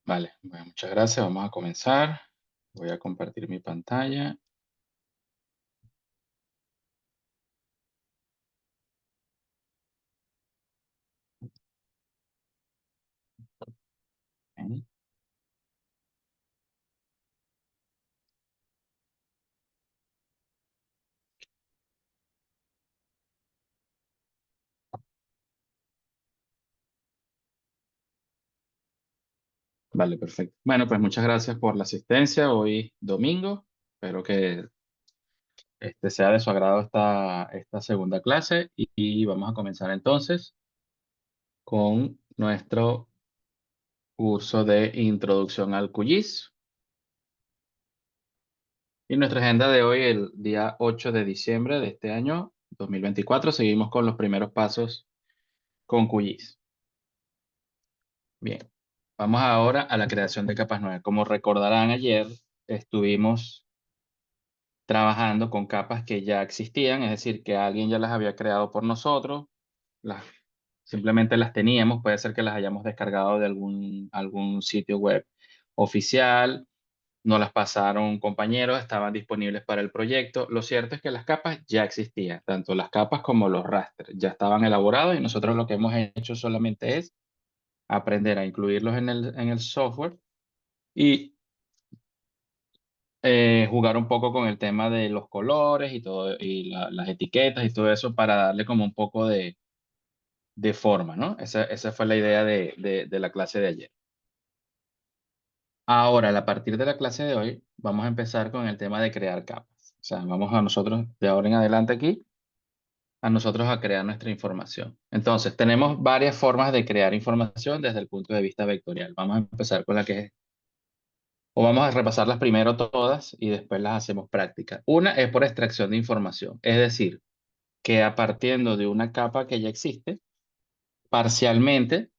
Vale, bueno, muchas gracias. Vamos a comenzar. Voy a compartir mi pantalla. Ok. Vale, perfecto. Bueno, pues muchas gracias por la asistencia hoy domingo. Espero que sea de su agrado esta segunda clase y vamos a comenzar entonces con nuestro curso de introducción al QGIS. Y nuestra agenda de hoy, el día 8 de diciembre de este año 2024, seguimos con los primeros pasos con QGIS. Bien, vamos ahora a la creación de capas nuevas. Como recordarán, ayer estuvimos trabajando con capas que ya existían, es decir, que alguien ya las había creado por nosotros, las, simplemente las teníamos, puede ser que las hayamos descargado de algún sitio web oficial, nos las pasaron compañeros, estaban disponibles para el proyecto. Lo cierto es que las capas ya existían, tanto las capas como los rasters, ya estaban elaborados y nosotros lo que hemos hecho solamente es aprender a incluirlos en el software y jugar un poco con el tema de los colores y todo, y las etiquetas y todo eso para darle como un poco de forma, ¿no? Esa fue la idea de la clase de ayer. Ahora, a partir de la clase de hoy, vamos a empezar con el tema de crear capas. O sea, vamos a nosotros, de ahora en adelante aquí, a nosotros a crear nuestra información. Entonces, tenemos varias formas de crear información desde el punto de vista vectorial. Vamos a empezar con la que es o vamos a repasarlas primero todas y después las hacemos prácticas. Una es por extracción de información, es decir, que a partiendo de una capa que ya existe, parcialmente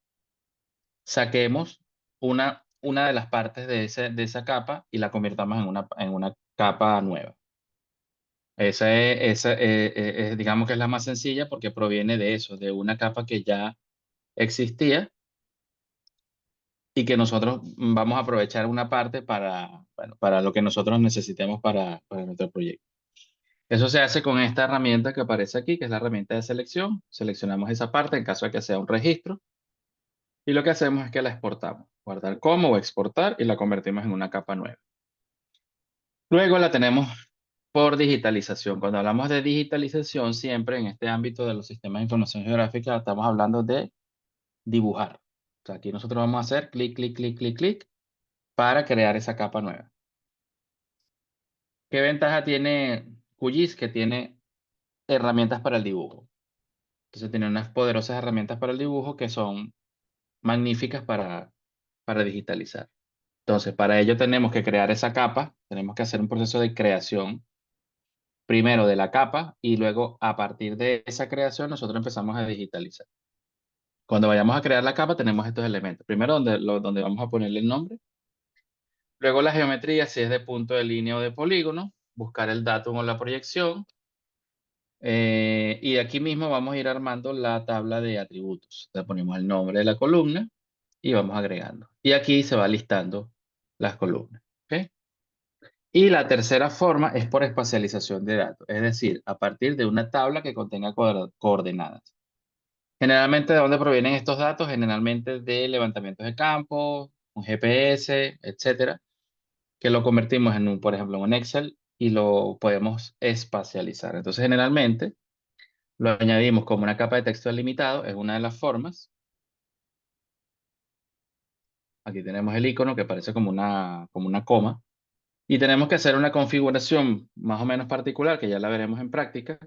saquemos una de las partes de esa capa y la convirtamos en una capa nueva. Digamos que es la más sencilla porque proviene de eso, de una capa que ya existía y que nosotros vamos a aprovechar una parte para, bueno, para lo que nosotros necesitemos para nuestro proyecto. Eso se hace con esta herramienta que aparece aquí, que es la herramienta de selección. Seleccionamos esa parte en caso de que sea un registro. Y lo que hacemos es que la exportamos. Guardar como o exportar y la convertimos en una capa nueva. Luego la tenemos por digitalización. Cuando hablamos de digitalización, siempre en este ámbito de los sistemas de información geográfica, estamos hablando de dibujar. O sea, aquí nosotros vamos a hacer clic, clic, clic, clic, clic para crear esa capa nueva. ¿Qué ventaja tiene QGIS? Que tiene herramientas para el dibujo. Entonces tiene unas poderosas herramientas para el dibujo que son magníficas para digitalizar. Entonces, para ello tenemos que crear esa capa, tenemos que hacer un proceso de creación primero de la capa y luego a partir de esa creación nosotros empezamos a digitalizar. Cuando vayamos a crear la capa tenemos estos elementos. Primero donde vamos a ponerle el nombre. Luego la geometría, si es de punto de línea o de polígono. Buscar el dato o la proyección. Y aquí mismo vamos a ir armando la tabla de atributos. Le ponemos el nombre de la columna y vamos agregando. Y aquí se va listando las columnas. ¿Ok? Y la tercera forma es por espacialización de datos, es decir, a partir de una tabla que contenga coordenadas. Generalmente, ¿de dónde provienen estos datos? Generalmente de levantamientos de campo, un GPS, etcétera, que lo convertimos por ejemplo, en un Excel y lo podemos espacializar. Entonces, generalmente lo añadimos como una capa de texto delimitado, es una de las formas. Aquí tenemos el icono que parece como una coma. Y tenemos que hacer una configuración más o menos particular, que ya la veremos en práctica,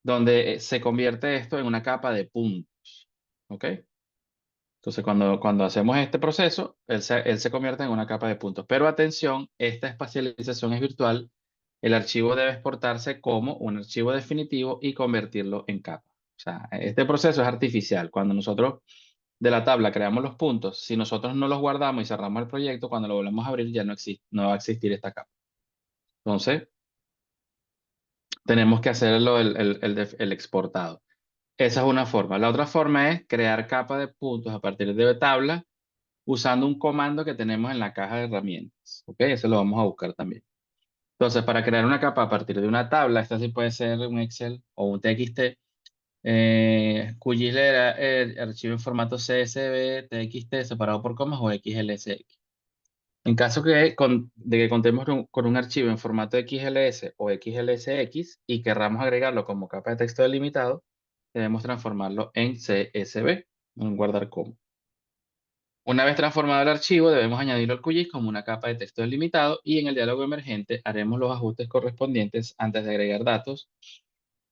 donde se convierte esto en una capa de puntos. ¿Ok? Entonces, cuando hacemos este proceso, él se convierte en una capa de puntos. Pero atención, esta espacialización es virtual. El archivo debe exportarse como un archivo definitivo y convertirlo en capa. O sea, este proceso es artificial. Cuando nosotros de la tabla creamos los puntos, si nosotros no los guardamos y cerramos el proyecto, cuando lo volvemos a abrir ya no existe, no va a existir esta capa. Entonces, tenemos que hacerlo el exportado. Esa es una forma. La otra forma es crear capa de puntos a partir de tabla usando un comando que tenemos en la caja de herramientas. ¿Ok? Eso lo vamos a buscar también. Entonces, para crear una capa a partir de una tabla, esta sí puede ser un Excel o un TXT, QGIS le dará el archivo en formato CSV, TXT separado por comas o XLSX. En caso de que contemos con un archivo en formato XLS o XLSX y querramos agregarlo como capa de texto delimitado, debemos transformarlo en CSV, en guardar como. Una vez transformado el archivo, debemos añadirlo al QGIS como una capa de texto delimitado y en el diálogo emergente haremos los ajustes correspondientes antes de agregar datos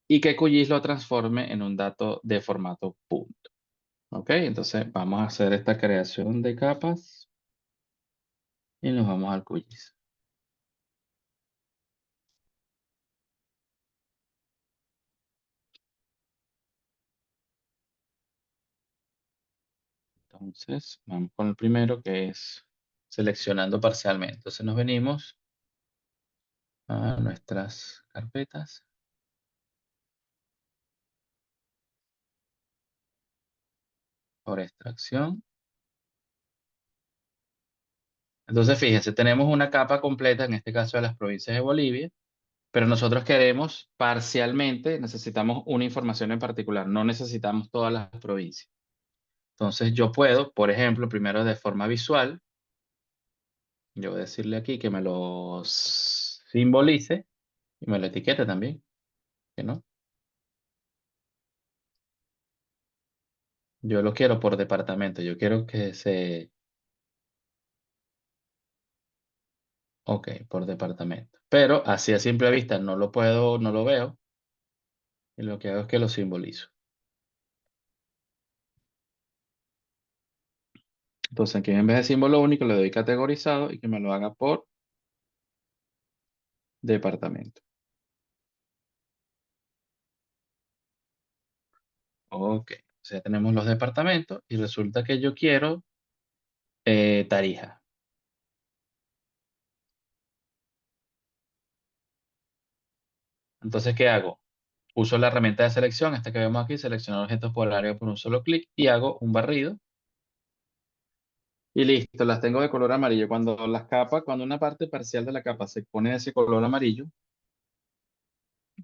y que QGIS lo transforme en un dato de formato punto. ¿Ok? Entonces vamos a hacer esta creación de capas y nos vamos al QGIS. Entonces vamos con el primero que es seleccionando parcialmente. Entonces nos venimos a nuestras carpetas por extracción. Entonces fíjense, tenemos una capa completa, en este caso de las provincias de Bolivia, pero nosotros queremos parcialmente, necesitamos una información en particular, no necesitamos todas las provincias. Entonces yo puedo, por ejemplo, primero de forma visual, yo voy a decirle aquí que me lo simbolice y me lo etiquete también, que no. Yo lo quiero por departamento, yo quiero que ok, por departamento. Pero así a simple vista no lo puedo, no lo veo, y lo que hago es que lo simbolizo. Entonces aquí en vez de símbolo único le doy categorizado y que me lo haga por departamento. Ok, o sea, tenemos los departamentos y resulta que yo quiero Tarija. Entonces, ¿qué hago? Uso la herramienta de selección, esta que vemos aquí, seleccionar objetos por área por un solo clic y hago un barrido y listo, las tengo de color amarillo. Cuando las capas, cuando una parte parcial de la capa se pone de ese color amarillo,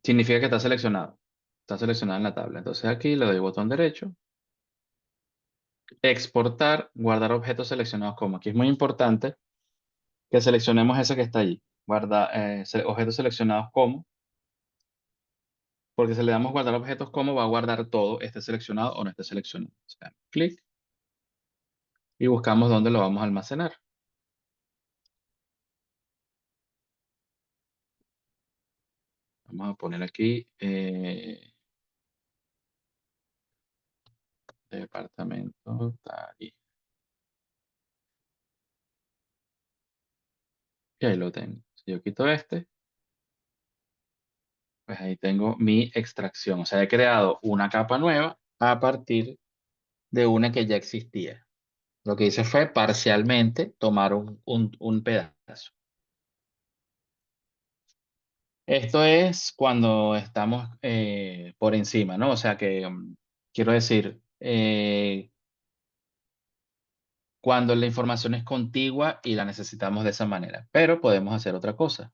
significa que está seleccionado. Está seleccionado en la tabla. Entonces aquí le doy botón derecho, exportar, guardar objetos seleccionados como. Aquí es muy importante que seleccionemos ese que está allí. Guarda, objetos seleccionados como, porque si le damos guardar objetos como, va a guardar todo, esté seleccionado o no esté seleccionado. O sea, clic y buscamos dónde lo vamos a almacenar. Vamos a poner aquí departamento Tarija. Y ahí lo tengo. Si yo quito este, pues ahí tengo mi extracción. O sea, he creado una capa nueva a partir de una que ya existía. Lo que hice fue parcialmente tomar un pedazo. Esto es cuando estamos por encima, ¿no? O sea que, quiero decir, cuando la información es contigua y la necesitamos de esa manera. Pero podemos hacer otra cosa.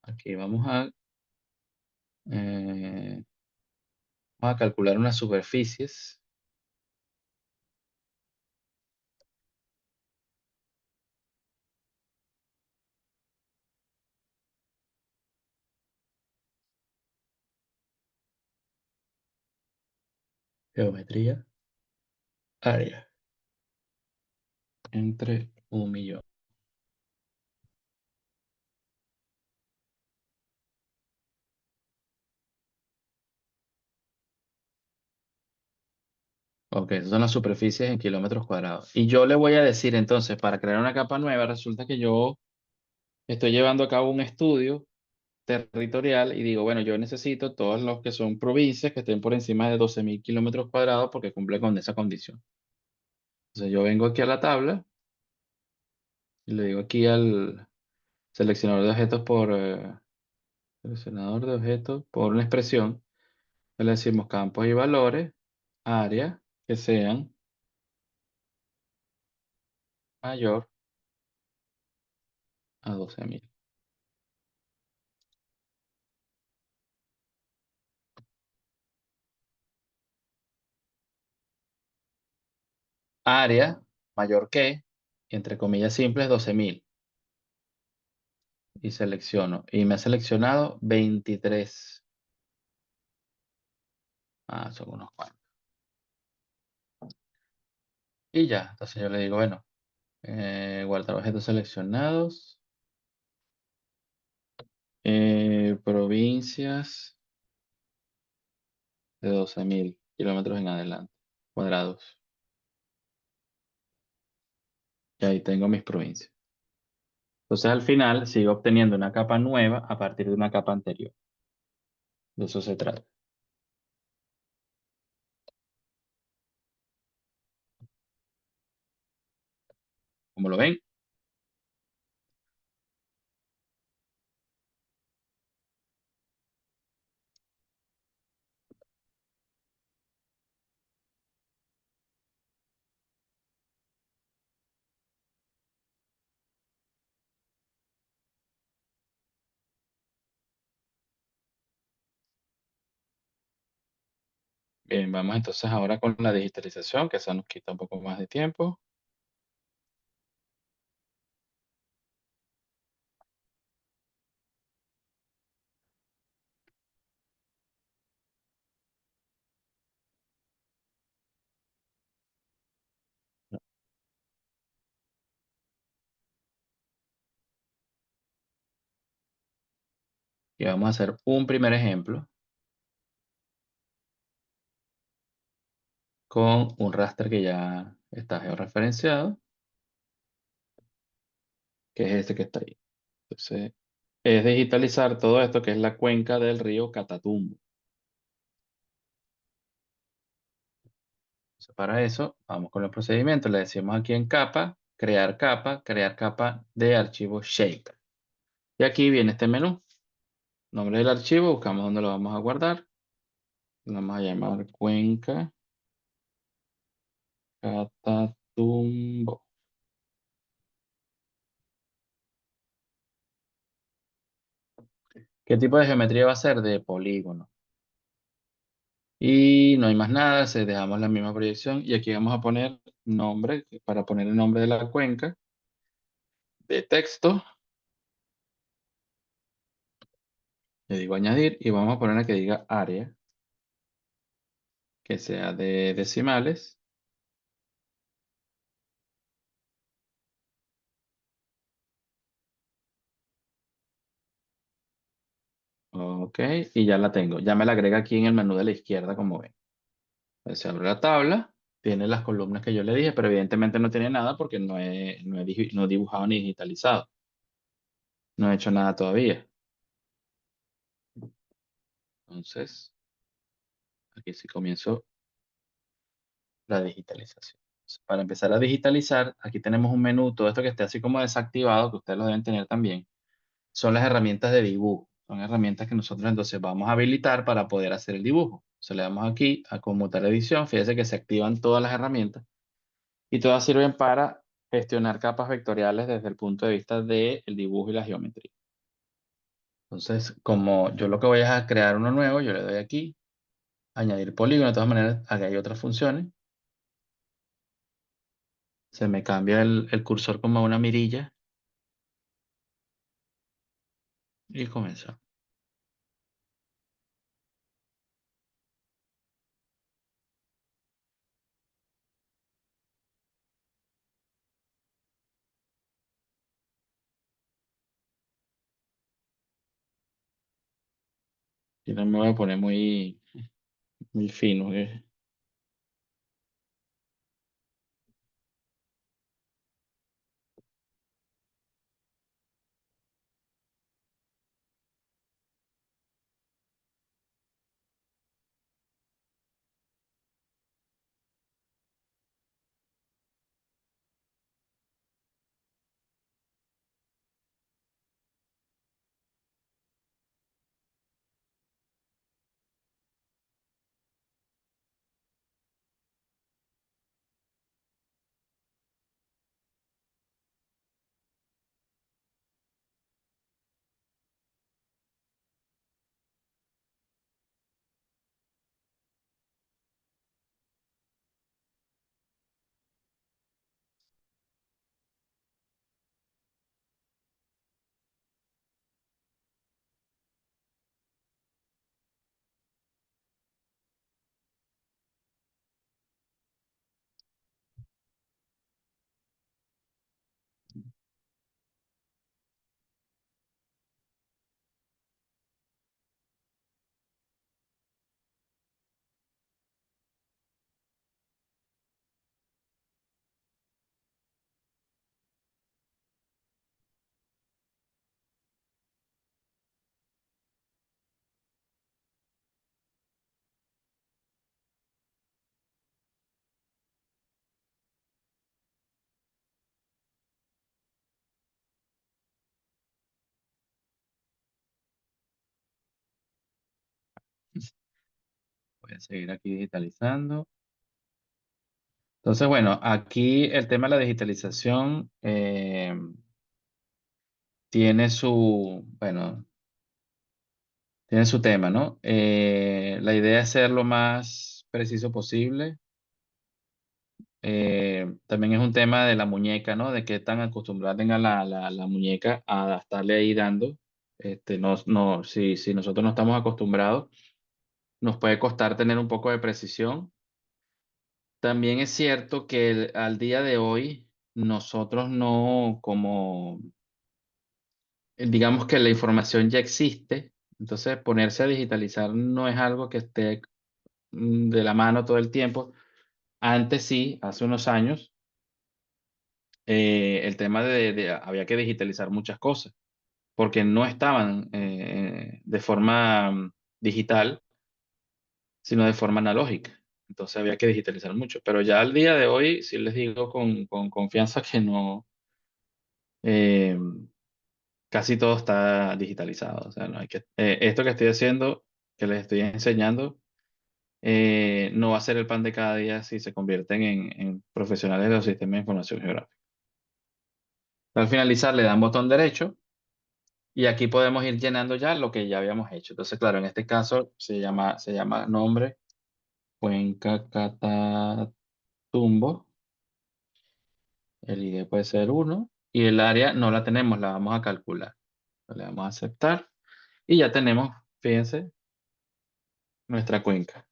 Aquí eh, vamos a calcular unas superficies. Geometría, área, entre 1.000.000. Ok, esas son las superficies en kilómetros cuadrados. Y yo le voy a decir entonces, para crear una capa nueva, resulta que yo estoy llevando a cabo un estudio territorial y digo, bueno, yo necesito todos los que son provincias que estén por encima de 12.000 kilómetros cuadrados porque cumple con esa condición. Entonces yo vengo aquí a la tabla y le digo aquí al seleccionador de objetos por seleccionador de objetos por una expresión. Le decimos campos y valores, área, que sean mayor a 12.000. Área mayor que, entre comillas simples, 12.000. Y selecciono. Y me ha seleccionado 23. Ah, son unos cuantos. Y ya, entonces yo le digo, bueno, guardar objetos seleccionados, provincias de 12.000 kilómetros en adelante, cuadrados. Y ahí tengo mis provincias. Entonces al final sigo obteniendo una capa nueva a partir de una capa anterior. De eso se trata. Como lo ven, bien, vamos entonces ahora con la digitalización, que eso nos quita un poco más de tiempo. Y vamos a hacer un primer ejemplo con un raster que ya está georreferenciado, que es este que está ahí. Entonces, es digitalizar todo esto que es la cuenca del río Catatumbo. Entonces, para eso, vamos con los procedimientos. Le decimos aquí en crear capa de archivo shape. Y aquí viene este menú. Nombre del archivo, buscamos dónde lo vamos a guardar. Lo vamos a llamar cuenca Catatumbo. ¿Qué tipo de geometría va a ser? De polígono. Y no hay más nada, se dejamos la misma proyección y aquí vamos a poner nombre, para poner el nombre de la cuenca, de texto, le digo añadir y vamos a poner que diga área, que sea de decimales, ok, y ya la tengo, ya me la agrega aquí en el menú de la izquierda como ven. Entonces se abre la tabla, tiene las columnas que yo le dije, pero evidentemente no tiene nada porque no he dibujado ni digitalizado, no he hecho nada todavía. Entonces, aquí sí comienzo la digitalización. Para empezar a digitalizar, aquí tenemos un menú, todo esto que esté así como desactivado, que ustedes lo deben tener también, son las herramientas de dibujo. Son herramientas que nosotros entonces vamos a habilitar para poder hacer el dibujo. Se le damos aquí a conmutar edición, fíjense que se activan todas las herramientas y todas sirven para gestionar capas vectoriales desde el punto de vista del dibujo y la geometría. Entonces, como yo lo que voy es a crear uno nuevo, yo le doy aquí, añadir polígono, de todas maneras, aquí hay otras funciones. Se me cambia el cursor como a una mirilla y comenzó. Y no me voy a poner muy fino. Voy a seguir aquí digitalizando. Entonces, bueno, aquí el tema de la digitalización tiene su, bueno, tiene su tema, ¿no? La idea es ser lo más preciso posible. También es un tema de la muñeca, ¿no? De qué tan acostumbrada tenga la muñeca a estarle ahí dando. Si nosotros no estamos acostumbrados, nos puede costar tener un poco de precisión. También es cierto que al día de hoy, nosotros no, como, digamos que la información ya existe, entonces ponerse a digitalizar no es algo que esté de la mano todo el tiempo. Antes sí, hace unos años, el tema había que digitalizar muchas cosas, porque no estaban de forma digital, sino de forma analógica. Entonces había que digitalizar mucho. Pero ya al día de hoy, sí les digo con confianza que no, eh, casi todo está digitalizado. O sea, no hay que, esto que estoy haciendo, que les estoy enseñando, no va a ser el pan de cada día si se convierten en profesionales de los sistemas de información geográfica. Al finalizar, le dan botón derecho y aquí podemos ir llenando ya lo que ya habíamos hecho. Entonces, claro, en este caso se llama nombre Cuenca Catatumbo. El ID puede ser uno y el área no la tenemos, la vamos a calcular. Le damos a aceptar y ya tenemos, fíjense, nuestra cuenca.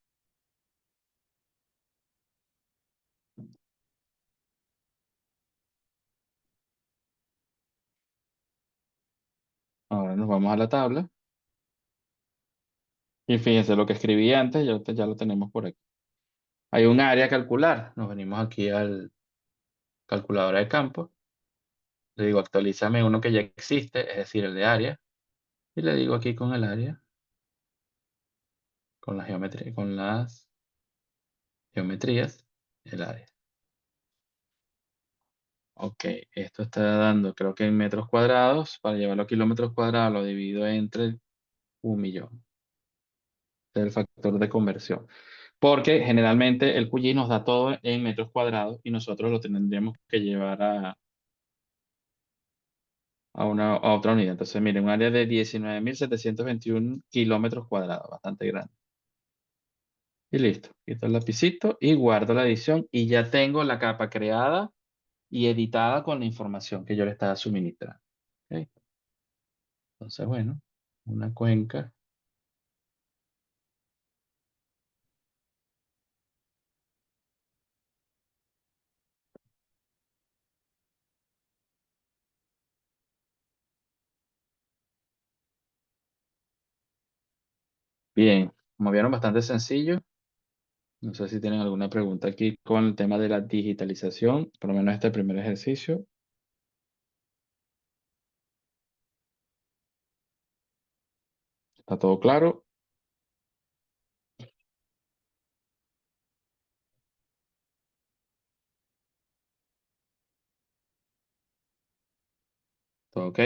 Ahora nos vamos a la tabla y fíjense lo que escribí antes, ya lo tenemos por aquí. Hay un área a calcular. Nos venimos aquí al calculadora de campo. Le digo actualízame uno que ya existe, es decir, el de área. Y le digo aquí con el área, con la geometría, con las geometrías, el área. Ok, esto está dando, creo que en metros cuadrados. Para llevarlo a kilómetros cuadrados lo divido entre 1.000.000. Este es el factor de conversión. Porque generalmente el QGIS nos da todo en metros cuadrados y nosotros lo tendríamos que llevar a otra unidad. Entonces, miren, un área de 19.721 kilómetros cuadrados, bastante grande. Y listo. Quito el lapicito y guardo la edición y ya tengo la capa creada y editada con la información que yo le estaba suministrando. ¿Ok? Entonces, bueno, una cuenca. Bien, como vieron, bastante sencillo. No sé si tienen alguna pregunta aquí con el tema de la digitalización, por lo menos este primer ejercicio. ¿Está todo claro? ¿Todo ok?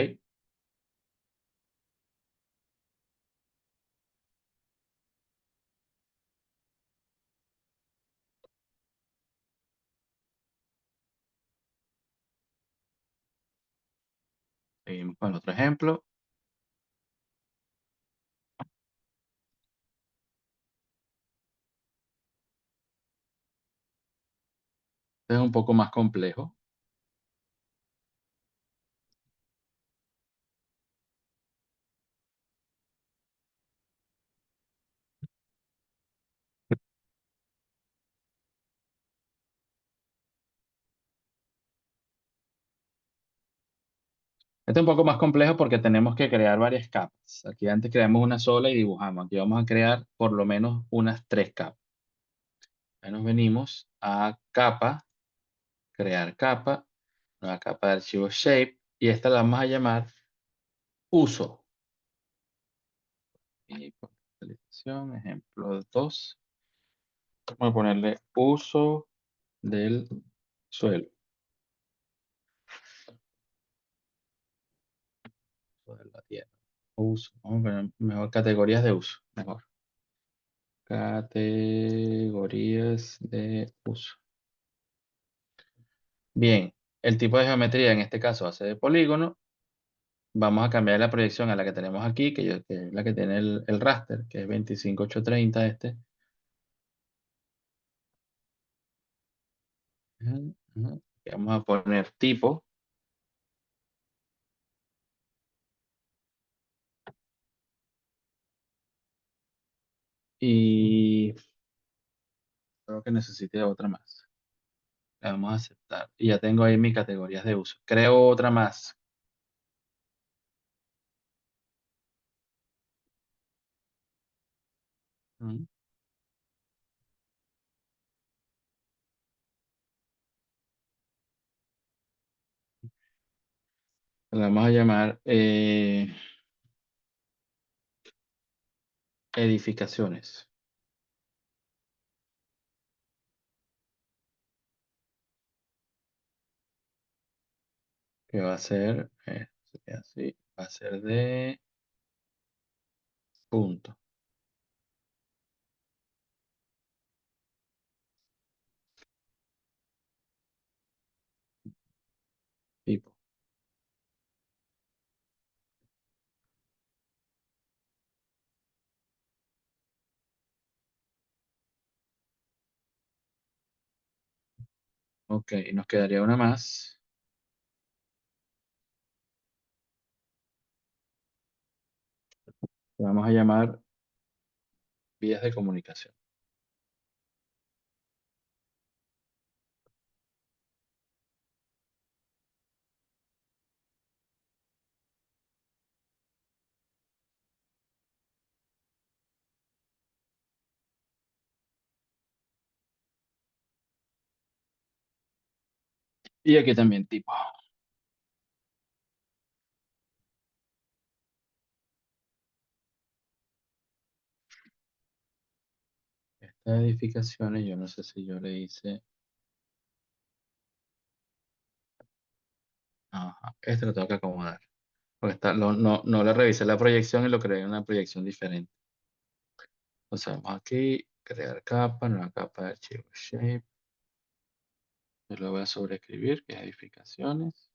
Seguimos con el otro ejemplo. Este es un poco más complejo. Este es un poco más complejo porque tenemos que crear varias capas. Aquí antes creamos una sola y dibujamos. Aquí vamos a crear por lo menos unas 3 capas. Ahí nos venimos a capa, crear capa, nueva capa de archivo shape y esta la vamos a llamar uso. Y por actualización, ejemplo 2. Vamos a ponerle uso del suelo. Uso de la tierra. Uso. Vamos a poner mejor categorías de uso. Mejor. Categorías de uso. Bien, el tipo de geometría en este caso va a ser de polígono. Vamos a cambiar la proyección a la que tenemos aquí, que es la que tiene el raster, que es 25830 este. Ujú, ujú. Y vamos a poner tipo y creo que necesite otra más. La vamos a aceptar. Y ya tengo ahí mis categorías de uso. Creo otra más. Ujú. La vamos a llamar edificaciones, que va a ser, sería así, va a ser de punto, tipo. Ok, nos quedaría una más. Que vamos a llamar vías de comunicación. Y aquí también tipo. Estas edificaciones, yo no sé si yo le hice. Ajá, este lo tengo que acomodar. Porque no le revisé la proyección y lo creé en una proyección diferente. Entonces vamos aquí, crear capa, nueva capa de archivo shape. Yo lo voy a sobreescribir, que es edificaciones.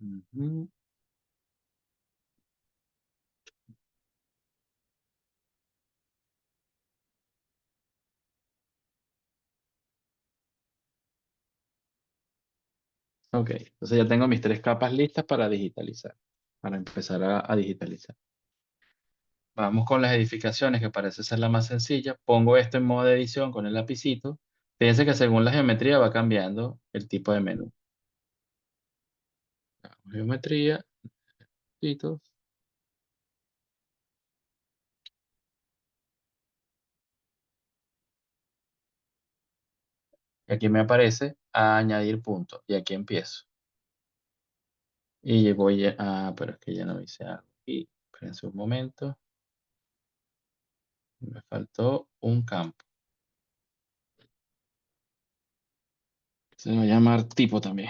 Ujú. Ok, entonces ya tengo mis tres capas listas para digitalizar, para empezar a digitalizar. Vamos con las edificaciones, que parece ser la más sencilla. Pongo esto en modo de edición con el lapicito. Fíjense que según la geometría va cambiando el tipo de menú. Geometría, listo. Y aquí me aparece añadir punto. Y aquí empiezo. Y voy pero es que ya no hice algo. Y espérense un momento. Me faltó un campo. Se va a llamar tipo también.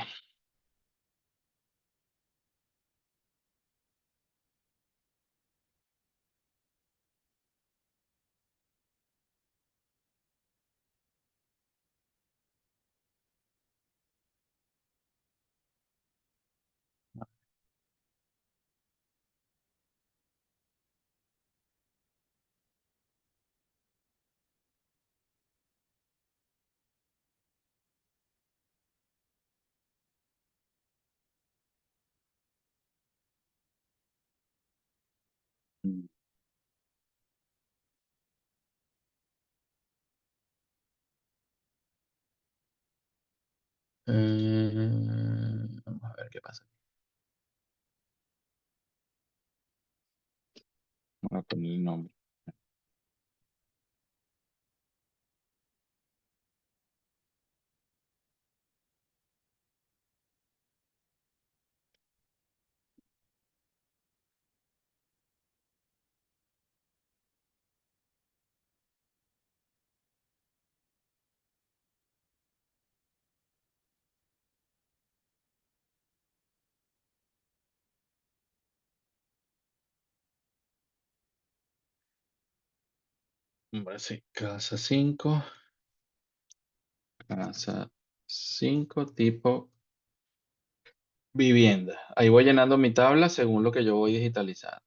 Vamos a ver qué pasa. Voy a poner el nombre. Ahora sí, casa 5 tipo vivienda. Ahí voy llenando mi tabla según lo que yo voy digitalizando.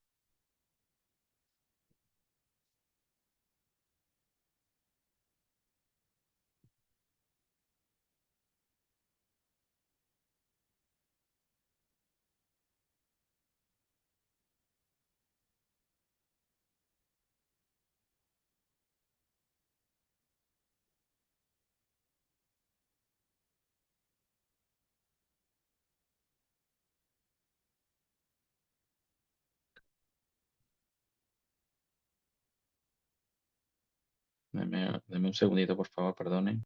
Deme un segundito, por favor, perdonen.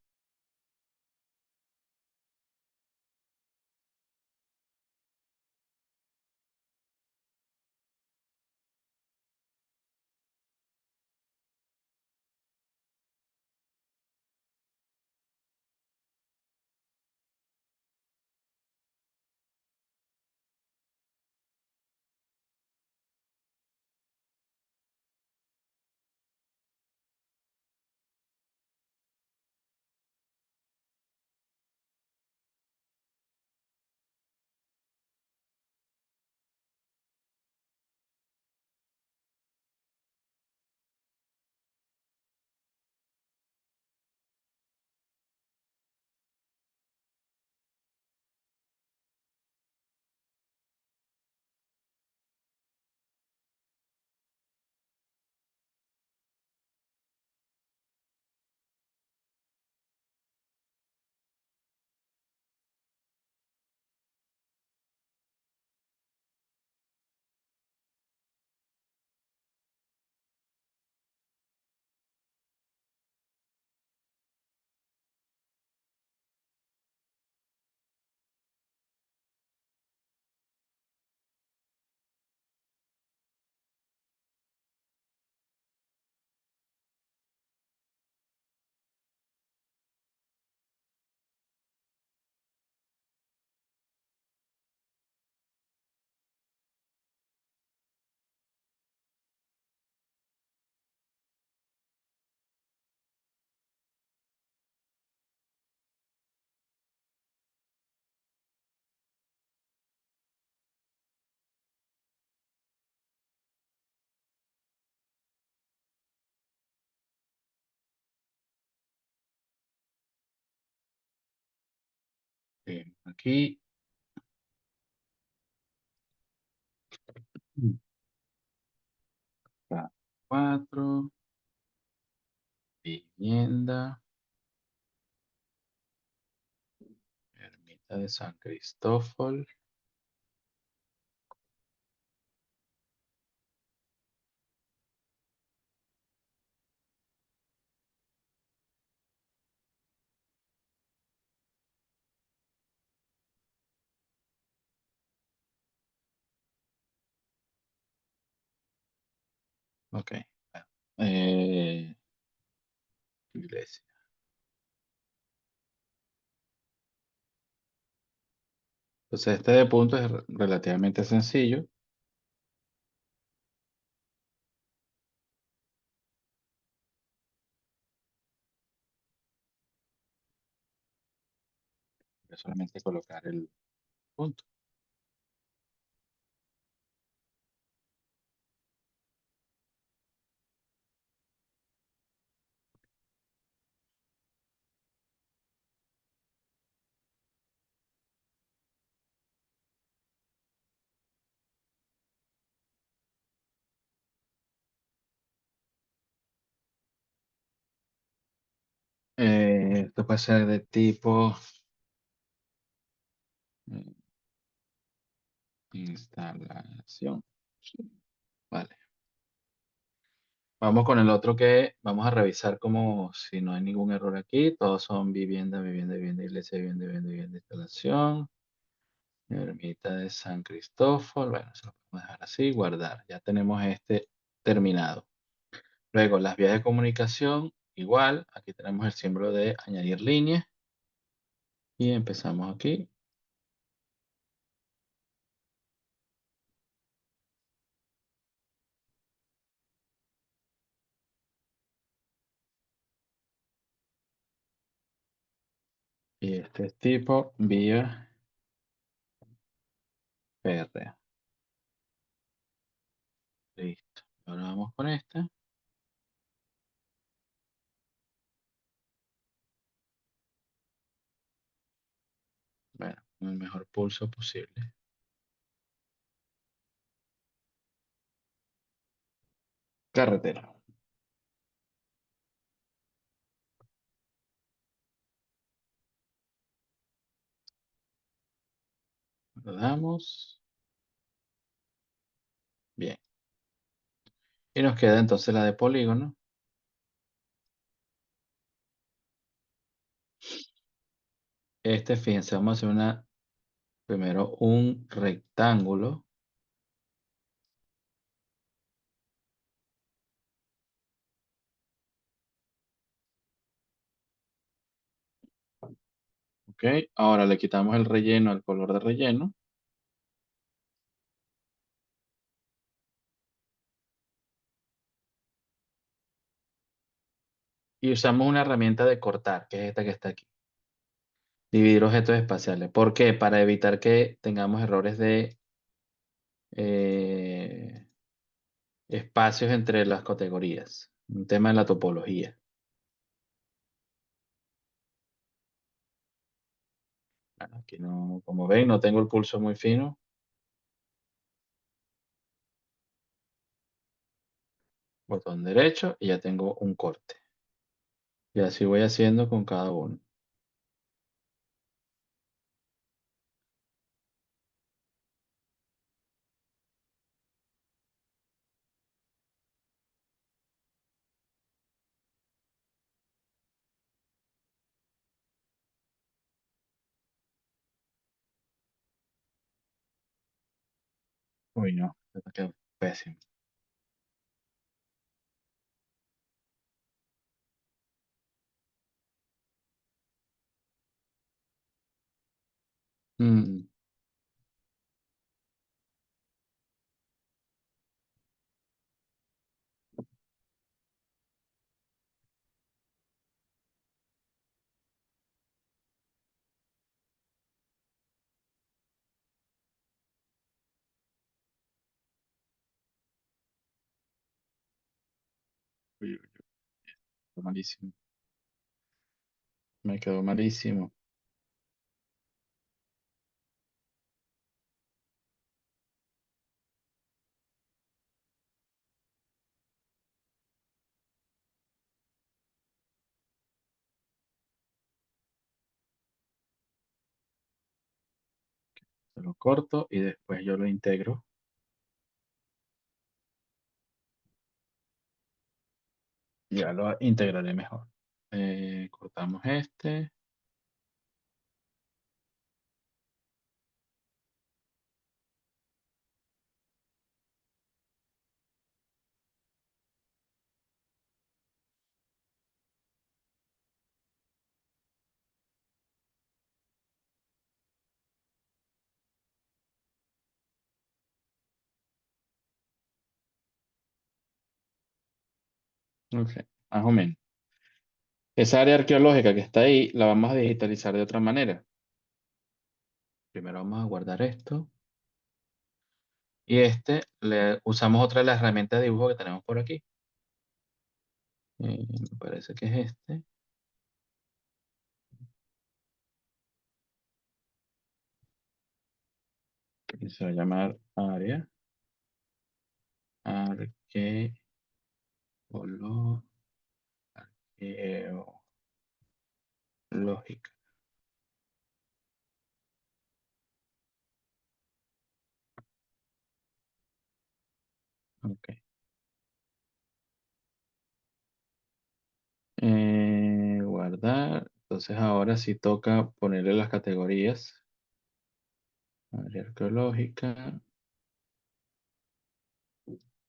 Bien, aquí. Está 4, vivienda, ermita de San Cristóbal. Ok. Eh, iglesia. Entonces, este de punto es relativamente sencillo. Es solamente colocar el punto. Esto puede ser de tipo eh, instalación. Sí, vale. Vamos con el otro que vamos a revisar como si no hay ningún error aquí. Todos son vivienda, vivienda, vivienda, iglesia, vivienda, vivienda, vivienda, instalación. Ermita de San Cristóbal. Bueno, se lo podemos dejar así, guardar. Ya tenemos este terminado. Luego, las vías de comunicación, igual. Aquí tenemos el símbolo de añadir línea. Y empezamos aquí. Y este es tipo vía férrea. Listo. Ahora vamos con esta. Bueno, con el mejor pulso posible. Carretera. Lo damos. Bien. Y nos queda entonces la de polígono. Fíjense, vamos a hacer primero un rectángulo. Ok. Ahora le quitamos el relleno, el color de relleno. Y usamos una herramienta de cortar, que es esta que está aquí. Dividir objetos espaciales. ¿Por qué? Para evitar que tengamos errores de eh, espacios entre las categorías. Un tema de la topología. Bueno, aquí no, como ven, no tengo el pulso muy fino. Botón derecho y ya tengo un corte. Y así voy haciendo con cada uno. Uy, no, esto quedó pésimo. Mm, uy, uy, quedó malísimo. Me quedó malísimo. Se lo corto y después yo lo integro. Ya lo integraré mejor. Cortamos este. Ok, más o menos. Esa área arqueológica que está ahí la vamos a digitalizar de otra manera. Primero vamos a guardar esto. Y le usamos otra de las herramientas de dibujo que tenemos por aquí. Me parece que es este. Que se va a llamar área arqueológica. Ok. Guardar. Entonces ahora sí toca ponerle las categorías. Área arqueológica.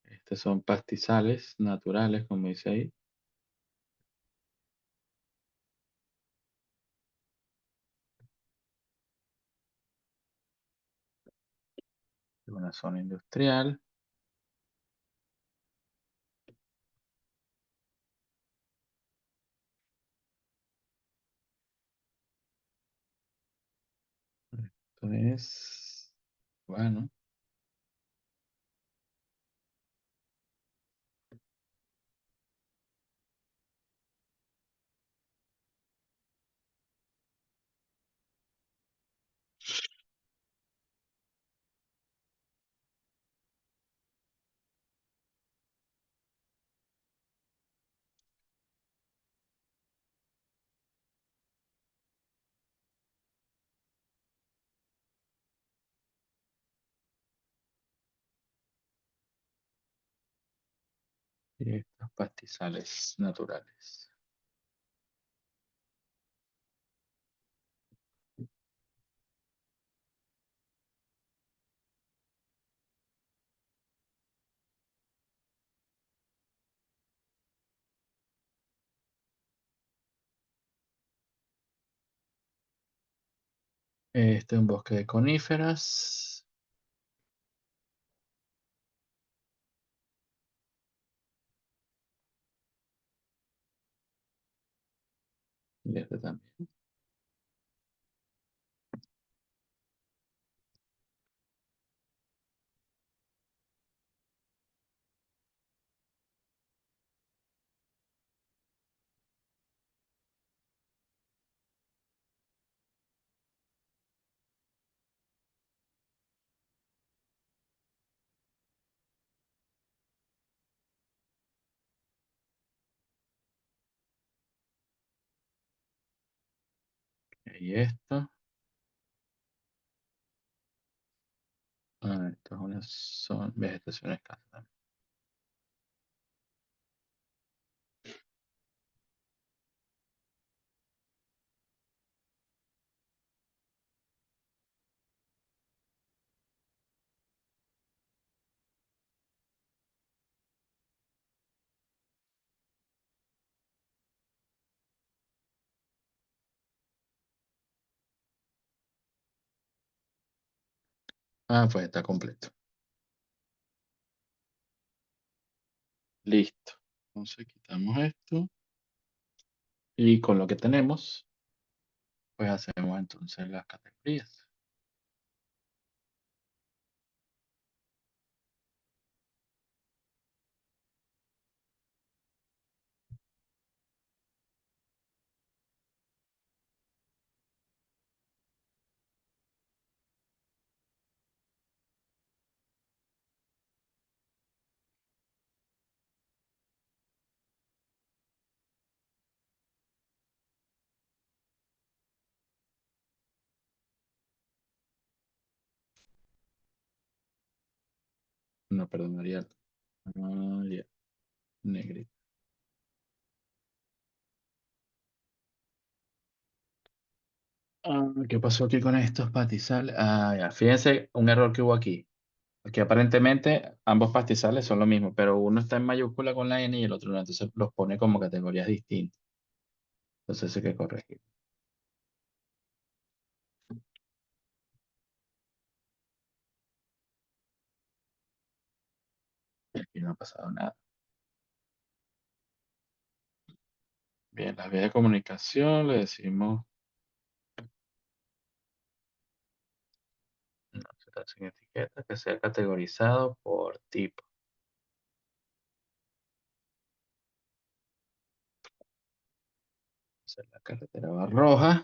Estos son pastizales naturales, como dice ahí. Una zona industrial. Esto es, bueno, y estos pastizales naturales. Este es un bosque de coníferas. Y este también. Y esto. Esto es una vegetación escasa también. Pues está completo. Listo. Entonces quitamos esto. Y con lo que tenemos, pues hacemos entonces las categorías. No, perdón, Arial. Ya, negrito. ¿Qué pasó aquí con estos pastizales? Ya, fíjense un error que hubo aquí. Porque aparentemente ambos pastizales son lo mismo, pero uno está en mayúscula con la N y el otro no. Entonces los pone como categorías distintas. Entonces hay que corregir. Aquí no ha pasado nada. Bien, las vías de comunicación le decimos, no será sin etiqueta, que sea categorizado por tipo. Entonces la carretera va roja.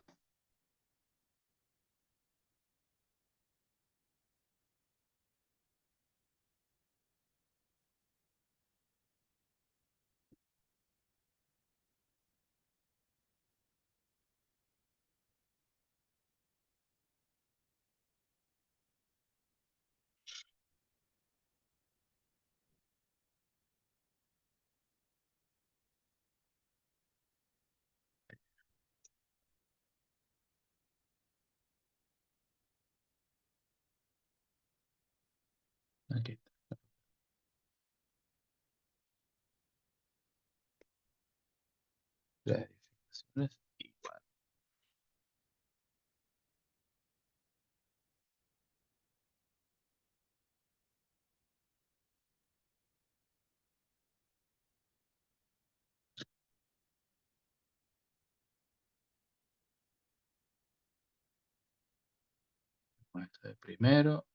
Aquí está. Las edificaciones igual. Esto de primero.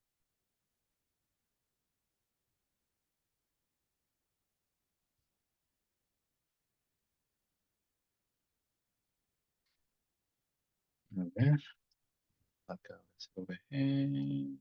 A ver, acá SVG.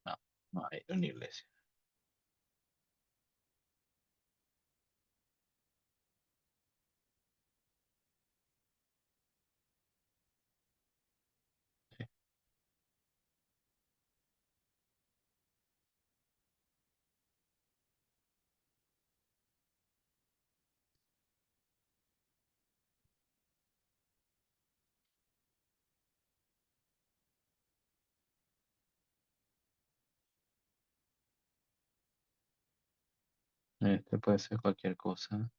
No, no hay una iglesia. Este puede ser cualquier cosa.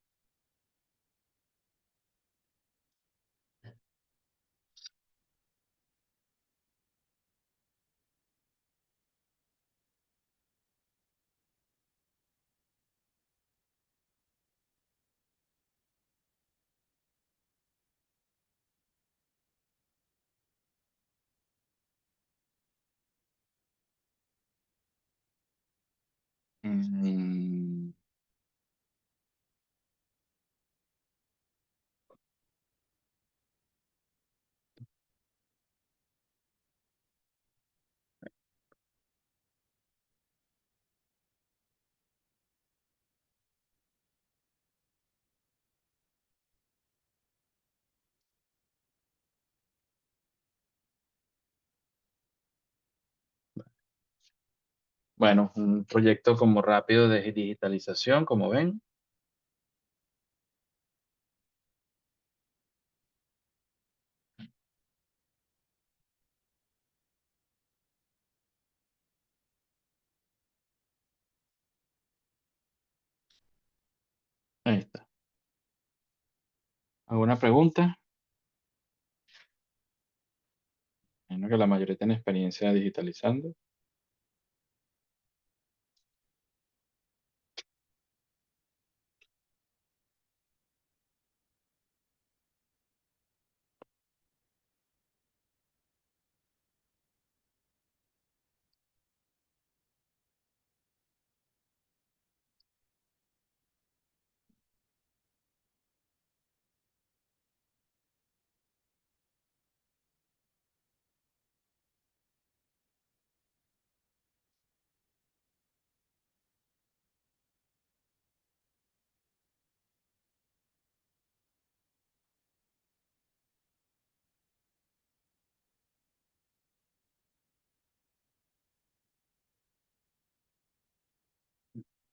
Mm, bueno, un proyecto como rápido de digitalización, como ven. Ahí está. ¿Alguna pregunta? Bueno, que la mayoría tiene experiencia digitalizando.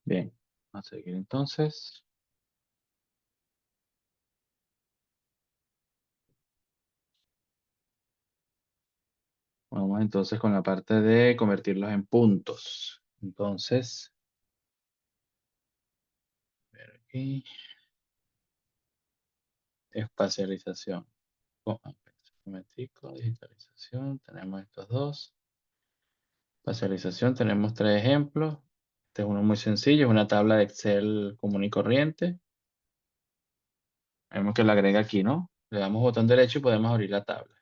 Bien, vamos a seguir entonces. Vamos entonces con la parte de convertirlos en puntos. Entonces, a ver aquí, espacialización. Un momentico, digitalización, tenemos estos dos. Espacialización, tenemos tres ejemplos. Este es uno muy sencillo, es una tabla de Excel común y corriente. Vemos que lo agrega aquí, ¿no? Le damos botón derecho y podemos abrir la tabla.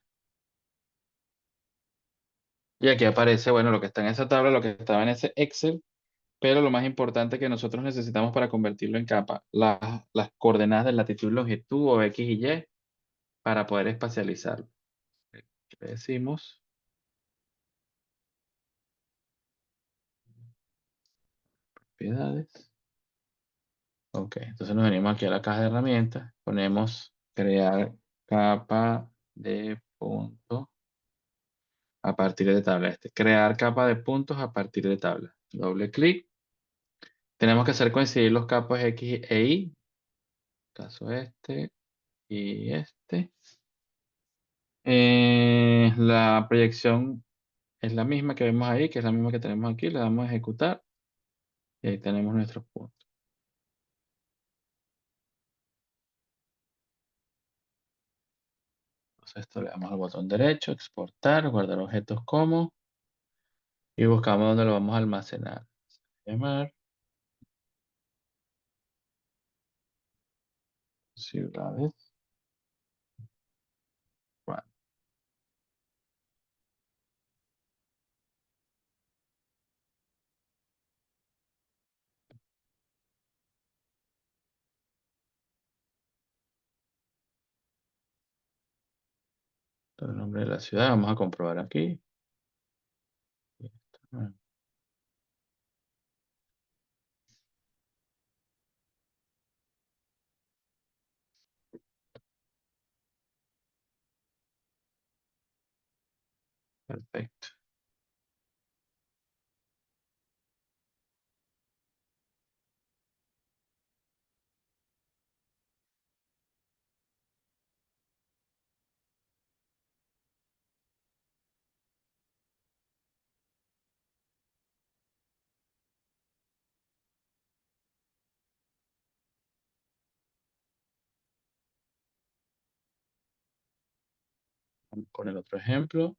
Y aquí aparece, bueno, lo que está en esa tabla, lo que estaba en ese Excel, pero lo más importante que nosotros necesitamos para convertirlo en capa, las coordenadas de latitud y longitud o X y Y. para poder espacializarlo. Le decimos propiedades. Ok, entonces nos venimos aquí a la caja de herramientas, ponemos crear capa de puntos a partir de tabla. Crear capa de puntos a partir de tabla. Doble clic. Tenemos que hacer coincidir los campos X e Y. Caso este y este. La proyección es la misma que vemos ahí, que es la misma que tenemos aquí. Le damos a ejecutar y ahí tenemos nuestros puntos. Entonces esto le damos al botón derecho, exportar, guardar objetos como y buscamos dónde lo vamos a almacenar. Llamar ciudades. Bueno, el nombre de la ciudad, vamos a comprobar aquí. Bueno, perfecto. Vamos con el otro ejemplo.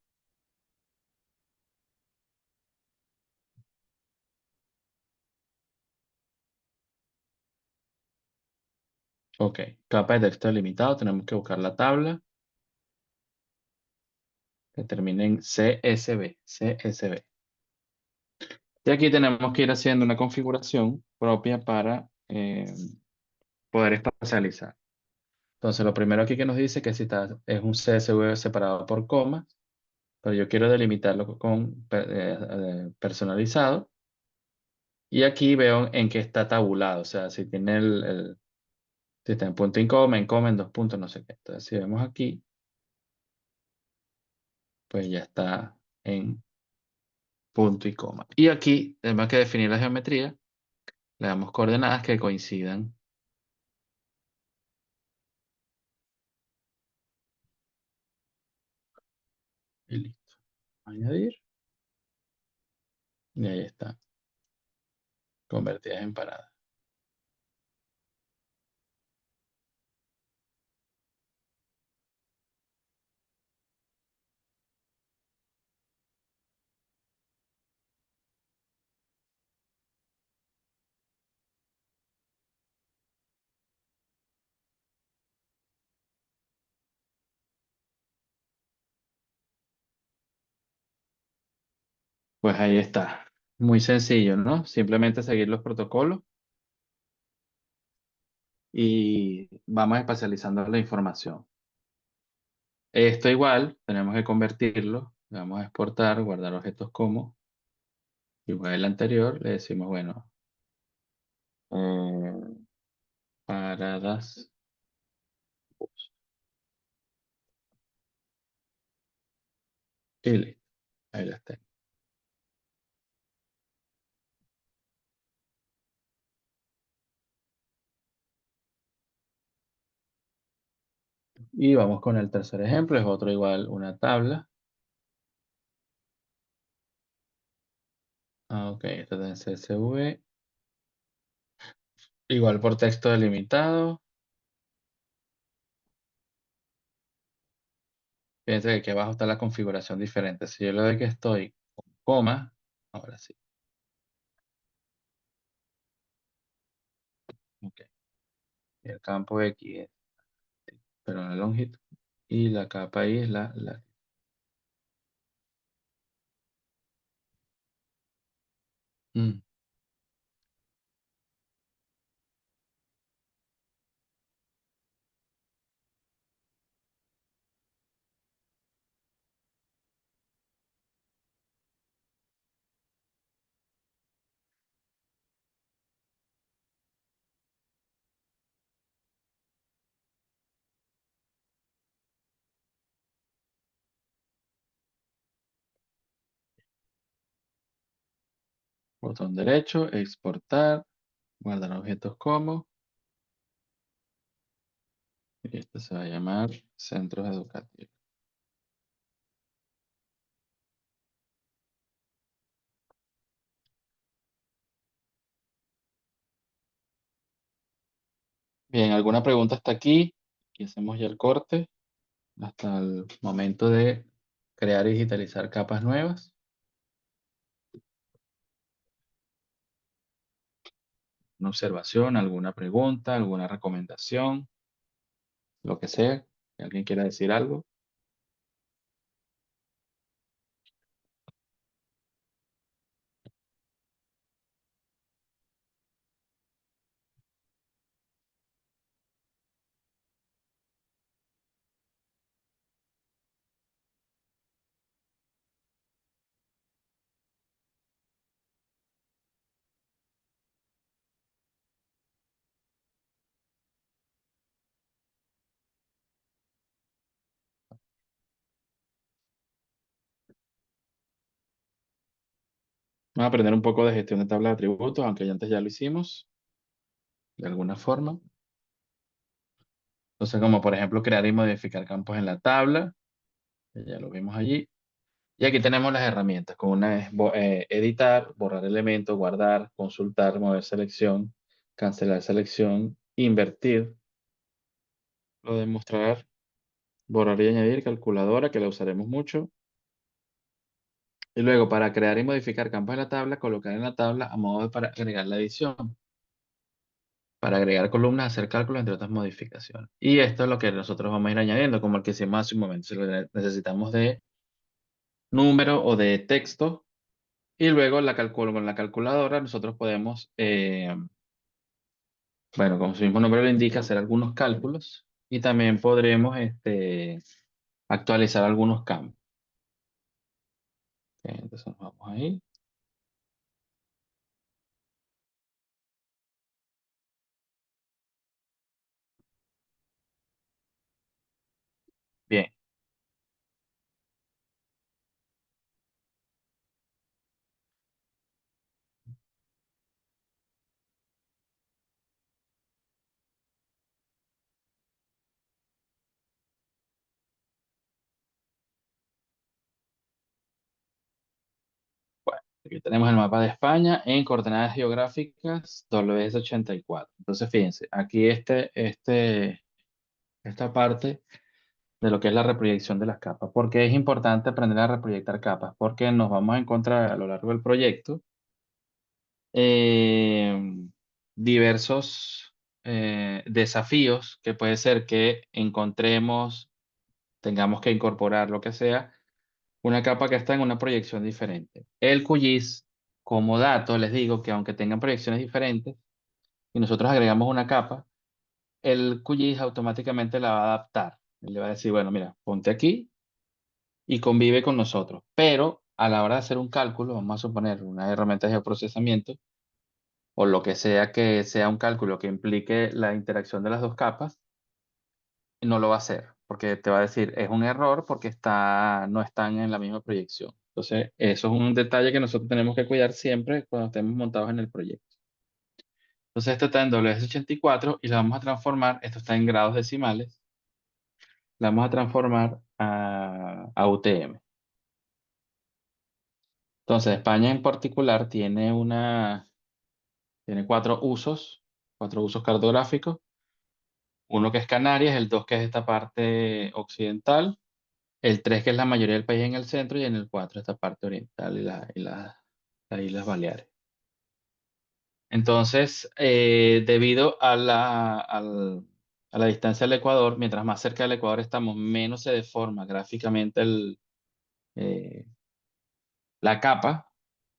Ok, capa de texto delimitado. Tenemos que buscar la tabla que termine en CSV. CSV. Y aquí tenemos que ir haciendo una configuración propia para poder espacializar. Entonces, lo primero aquí que nos dice que si está, es un CSV separado por comas, pero yo quiero delimitarlo con personalizado. Y aquí veo en qué está tabulado, o sea, si tiene si está en punto y coma, en dos puntos, no sé qué. Entonces, si vemos aquí, pues ya está en punto y coma. Y aquí tenemos que definir la geometría, le damos coordenadas que coincidan y listo. Añadir y ahí está, convertidas en paradas. Pues ahí está. Muy sencillo, ¿no? Simplemente seguir los protocolos y vamos espacializando la información. Esto igual, tenemos que convertirlo. Le vamos a exportar, guardar objetos como. Igual el anterior, le decimos, bueno, eh, paradas. Y listo. Ahí las tengo. Y vamos con el tercer ejemplo. Es otro igual, una tabla. Ah, ok, esto es en CSV. Igual por texto delimitado. Fíjense que aquí abajo está la configuración diferente. Si yo le doy que estoy con coma, ahora sí. Ok. Y el campo X es, pero la longitud. Y la capa Y es la. Mm, botón derecho, exportar, guardar objetos como, y este se va a llamar centros educativos. Bien, ¿alguna pregunta hasta aquí? Aquí hacemos ya el corte hasta el momento de crear y digitalizar capas nuevas. Una observación, alguna pregunta, alguna recomendación, lo que sea. Si alguien quiera decir algo. Vamos a aprender un poco de gestión de tabla de atributos, aunque ya antes ya lo hicimos, de alguna forma. Entonces, como por ejemplo, crear y modificar campos en la tabla, que ya lo vimos allí. Y aquí tenemos las herramientas, con una es editar, borrar elementos, guardar, consultar, mover selección, cancelar selección, invertir, lo de mostrar, borrar y añadir, calculadora, que la usaremos mucho. Y luego, para crear y modificar campos en la tabla, colocar en la tabla a modo de para agregar la edición, para agregar columnas, hacer cálculos, entre otras modificaciones. Y esto es lo que nosotros vamos a ir añadiendo, como el que hicimos hace un momento. Si lo necesitamos de número o de texto, y luego con la calculadora nosotros podemos, bueno, como su mismo nombre lo indica, hacer algunos cálculos y también podremos actualizar algunos campos. Ok, entonces nos vamos ahí. Bien, bueno, aquí tenemos el mapa de España en coordenadas geográficas WS84. Entonces, fíjense, aquí esta parte de lo que es la reproyección de las capas. ¿Por qué es importante aprender a reproyectar capas? Porque nos vamos a encontrar a lo largo del proyecto eh, diversos desafíos que puede ser que encontremos, tengamos que incorporar lo que sea, una capa que está en una proyección diferente. El QGIS, como dato, les digo que aunque tengan proyecciones diferentes y nosotros agregamos una capa, el QGIS automáticamente la va a adaptar. Él le va a decir, bueno, mira, ponte aquí y convive con nosotros. Pero a la hora de hacer un cálculo, vamos a suponer una herramienta de geoprocesamiento, o lo que sea un cálculo que implique la interacción de las dos capas, no lo va a hacer, porque te va a decir, es un error porque no están en la misma proyección. Entonces, eso es un detalle que nosotros tenemos que cuidar siempre cuando estemos montados en el proyecto. Entonces, esto está en WS84 y la vamos a transformar, esto está en grados decimales, la vamos a transformar a UTM. Entonces, España en particular tiene cuatro usos cartográficos. Uno que es Canarias, el dos que es esta parte occidental, el tres que es la mayoría del país en el centro y en el cuatro esta parte oriental las Islas Baleares. Entonces, debido a la distancia del Ecuador, mientras más cerca del Ecuador estamos, menos se deforma gráficamente eh, la capa,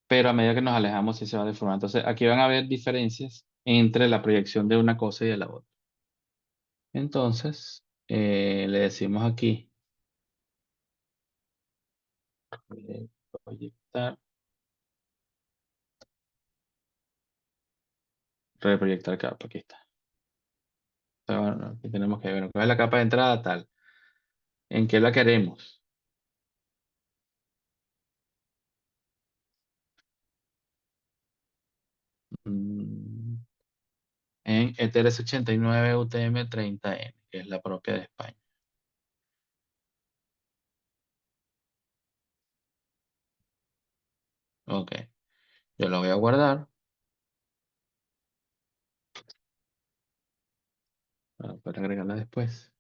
pero a medida que nos alejamos sí se va deformando. Entonces, aquí van a haber diferencias entre la proyección de una cosa y de la otra. Entonces, le decimos aquí, proyectar, reproyectar capa, aquí está. Bueno, aquí tenemos que ver cuál es la capa de entrada tal. ¿En qué la queremos? en ETRS 89 UTM 30N, que es la propia de España. Ok, yo lo voy a guardar para poder agregarla después.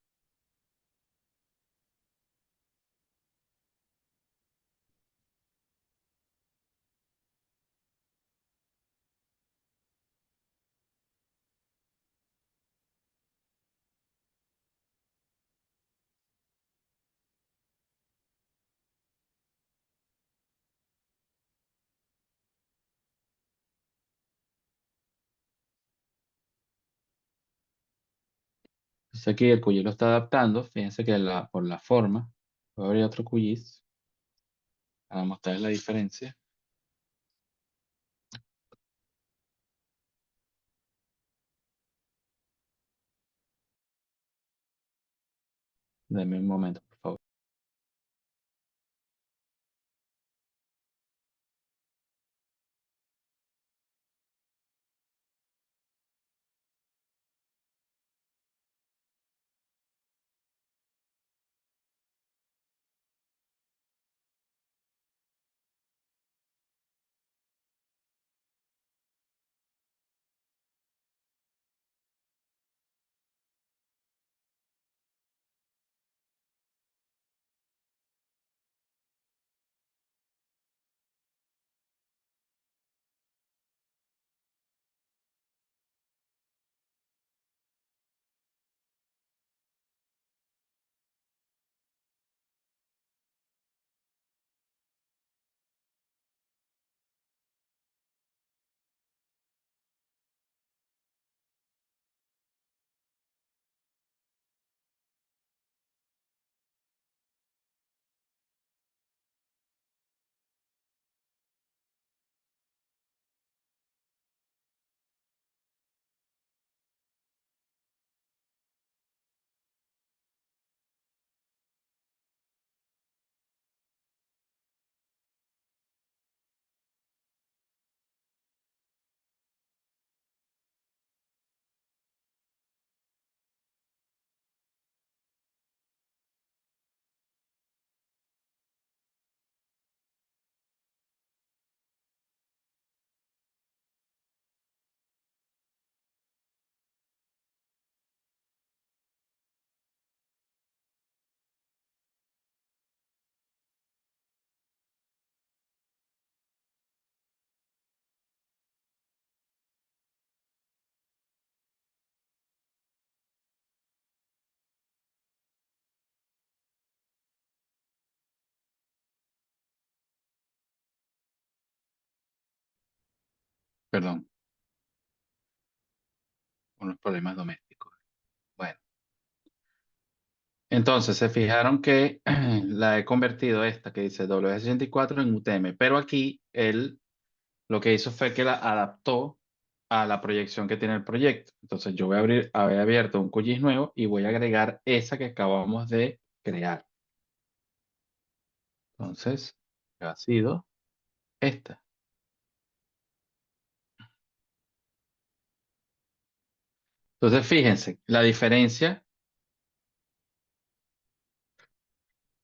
Entonces aquí el QGIS lo está adaptando. Fíjense que por la forma, voy a abrir otro QGIS para mostrarles la diferencia. Denme un momento, por favor. Perdón, unos problemas domésticos. Bueno, entonces se fijaron que la he convertido esta que dice W64 en UTM, pero aquí él lo que hizo fue que la adaptó a la proyección que tiene el proyecto. Entonces yo voy a haber abierto un QGIS nuevo y voy a agregar esa que acabamos de crear. Entonces, ha sido esta. Entonces, fíjense, la diferencia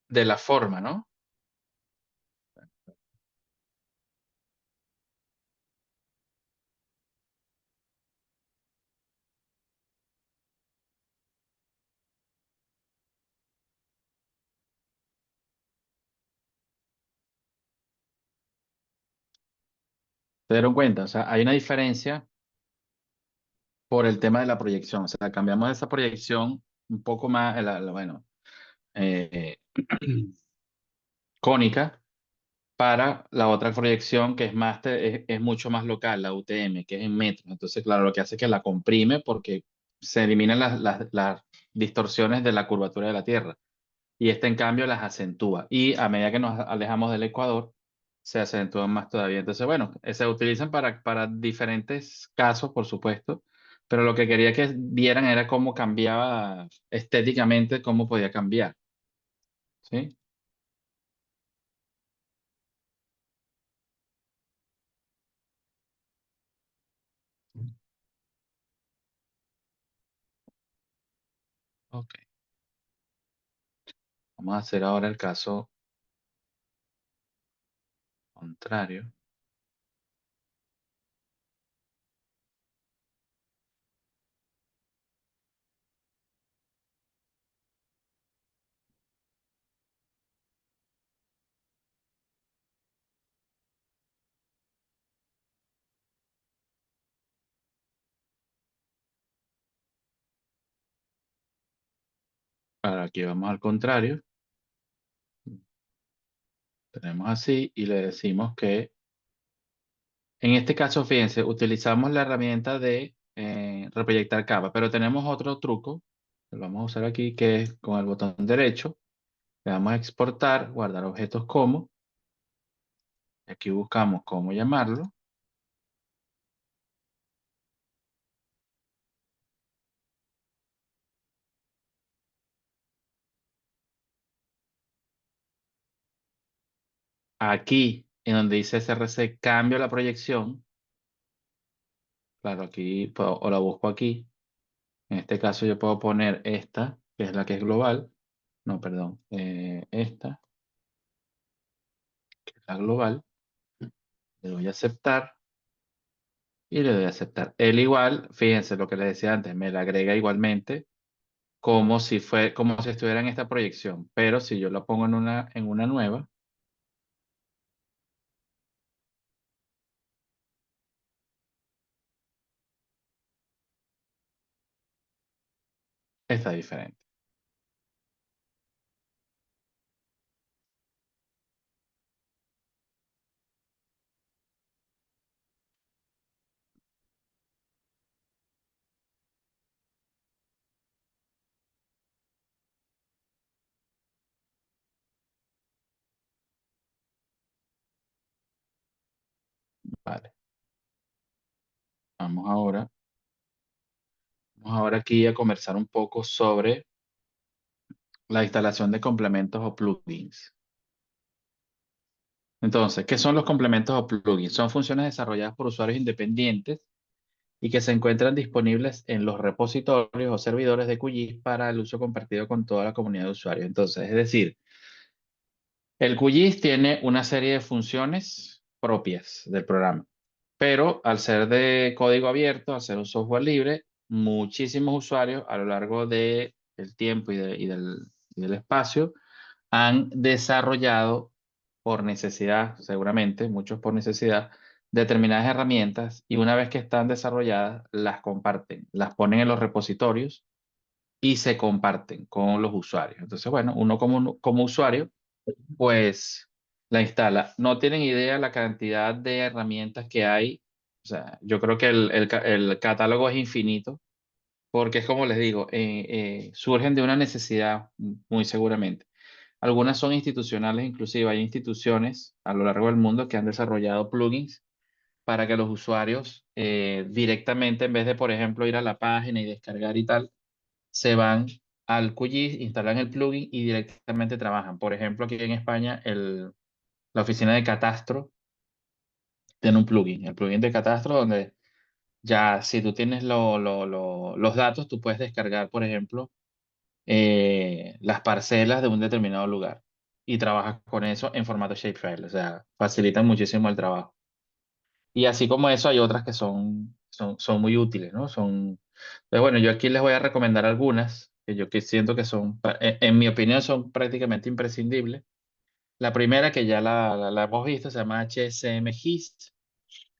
de la forma, ¿no? ¿Se dieron cuenta? O sea, hay una diferencia por el tema de la proyección. O sea, cambiamos esa proyección un poco más, bueno, eh, cónica para la otra proyección que es más, es mucho más local, la UTM, que es en metros. Entonces, claro, lo que hace es que la comprime porque se eliminan las distorsiones de la curvatura de la Tierra. Y esta, en cambio, las acentúa. Y a medida que nos alejamos del Ecuador, se acentúan más todavía. Entonces, bueno, se utilizan para diferentes casos, por supuesto, pero lo que quería que vieran era cómo cambiaba estéticamente, cómo podía cambiar, ¿sí? Ok. Vamos a hacer ahora el caso contrario. Ahora aquí vamos al contrario. Tenemos así y le decimos que en este caso, fíjense, utilizamos la herramienta de reproyectar capa, pero tenemos otro truco que lo vamos a usar aquí, que es con el botón derecho. Le damos a exportar, guardar objetos como. Y aquí buscamos cómo llamarlo. Aquí, en donde dice SRC, cambio la proyección. Claro, aquí o la busco aquí. En este caso yo puedo poner esta, que es la que es global. No, perdón. Esta, que es la global. Le doy a aceptar y le doy a aceptar. El igual, fíjense lo que les decía antes, me la agrega igualmente como si estuviera en esta proyección. Pero si yo la pongo en una nueva, está diferente. Vale. Vamos ahora. Vamos ahora aquí a conversar un poco sobre la instalación de complementos o plugins. Entonces, ¿qué son los complementos o plugins? Son funciones desarrolladas por usuarios independientes y que se encuentran disponibles en los repositorios o servidores de QGIS para el uso compartido con toda la comunidad de usuarios. Entonces, es decir, el QGIS tiene una serie de funciones propias del programa, pero al ser de código abierto, al ser un software libre, muchísimos usuarios a lo largo del tiempo y del espacio han desarrollado por necesidad, seguramente, muchos por necesidad, determinadas herramientas y una vez que están desarrolladas, las comparten, las ponen en los repositorios y se comparten con los usuarios. Entonces, bueno, uno como usuario, pues la instala. No tienen idea la cantidad de herramientas que hay. O sea, yo creo que el catálogo es infinito porque es como les digo, surgen de una necesidad muy seguramente. Algunas son institucionales, inclusive hay instituciones a lo largo del mundo que han desarrollado plugins para que los usuarios directamente, en vez de, por ejemplo, ir a la página y descargar y tal, se van al QGIS, instalan el plugin y directamente trabajan. Por ejemplo, aquí en España, la oficina de Catastro tiene un plugin, el plugin de Catastro, donde ya si tú tienes los datos, tú puedes descargar, por ejemplo, las parcelas de un determinado lugar y trabajas con eso en formato shapefile, o sea, facilitan muchísimo el trabajo. Y así como eso, hay otras que son muy útiles, ¿no? Entonces, bueno, yo aquí les voy a recomendar algunas que yo que siento que son, en mi opinión, son prácticamente imprescindibles. La primera, que ya la hemos visto, se llama HSM GIST.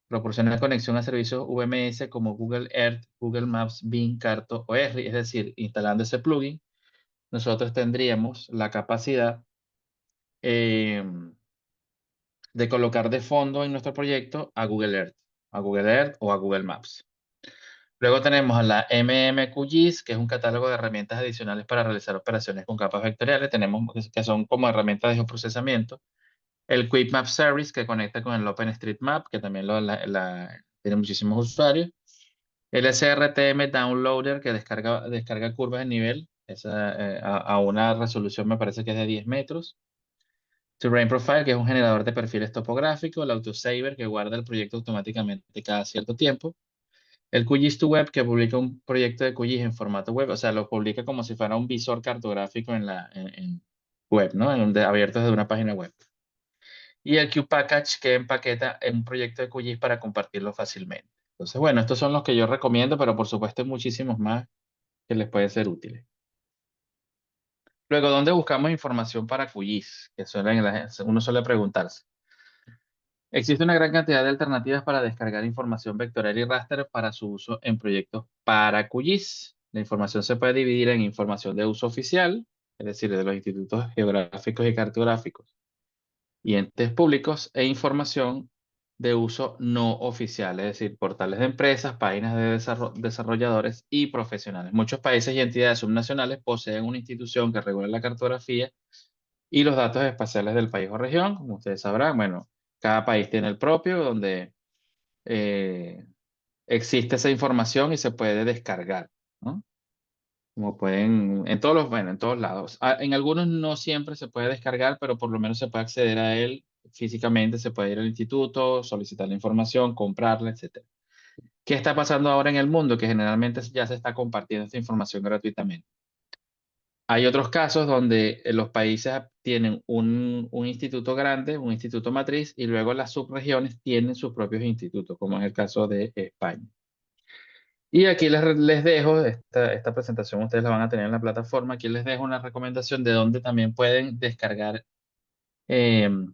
Proporciona conexión a servicios VMS como Google Earth, Google Maps, Bing, Carto o Esri. Es decir, instalando ese plugin, nosotros tendríamos la capacidad eh, de colocar de fondo en nuestro proyecto a Google Earth o a Google Maps. Luego tenemos a la MMQGIS, que es un catálogo de herramientas adicionales para realizar operaciones con capas vectoriales. Tenemos que son como herramientas de geoprocesamiento. El Quick Map Service, que conecta con el OpenStreetMap, que también tiene muchísimos usuarios. El SRTM Downloader, que descarga curvas de nivel a una resolución, me parece que es de 10 metros. Terrain Profile, que es un generador de perfiles topográficos. El Autosaver, que guarda el proyecto automáticamente cada cierto tiempo. El QGIS to Web, que publica un proyecto de QGIS en formato web, o sea, lo publica como si fuera un visor cartográfico en web, ¿no? Abierto desde una página web. Y el QPackage, que empaqueta en un proyecto de QGIS para compartirlo fácilmente. Entonces, bueno, estos son los que yo recomiendo, pero por supuesto hay muchísimos más que les pueden ser útiles. Luego, ¿dónde buscamos información para QGIS? Que uno suele preguntarse. Existe una gran cantidad de alternativas para descargar información vectorial y raster para su uso en proyectos para QGIS. La información se puede dividir en información de uso oficial, es decir, de los institutos geográficos y cartográficos y entes públicos, e información de uso no oficial, es decir, portales de empresas, páginas de desarrolladores y profesionales. Muchos países y entidades subnacionales poseen una institución que regula la cartografía y los datos espaciales del país o región. Como ustedes sabrán, bueno, cada país tiene el propio, donde eh, existe esa información y se puede descargar, ¿no? Como pueden, en todos los, bueno, en todos lados. En algunos no siempre se puede descargar, pero por lo menos se puede acceder a él físicamente, se puede ir al instituto, solicitar la información, comprarla, etcétera. ¿Qué está pasando ahora en el mundo? Que generalmente ya se está compartiendo esta información gratuitamente. Hay otros casos donde los países tienen un instituto grande, un instituto matriz, y luego las subregiones tienen sus propios institutos, como en el caso de España. Y aquí les dejo esta presentación, ustedes la van a tener en la plataforma. Aquí les dejo una recomendación de donde también pueden descargar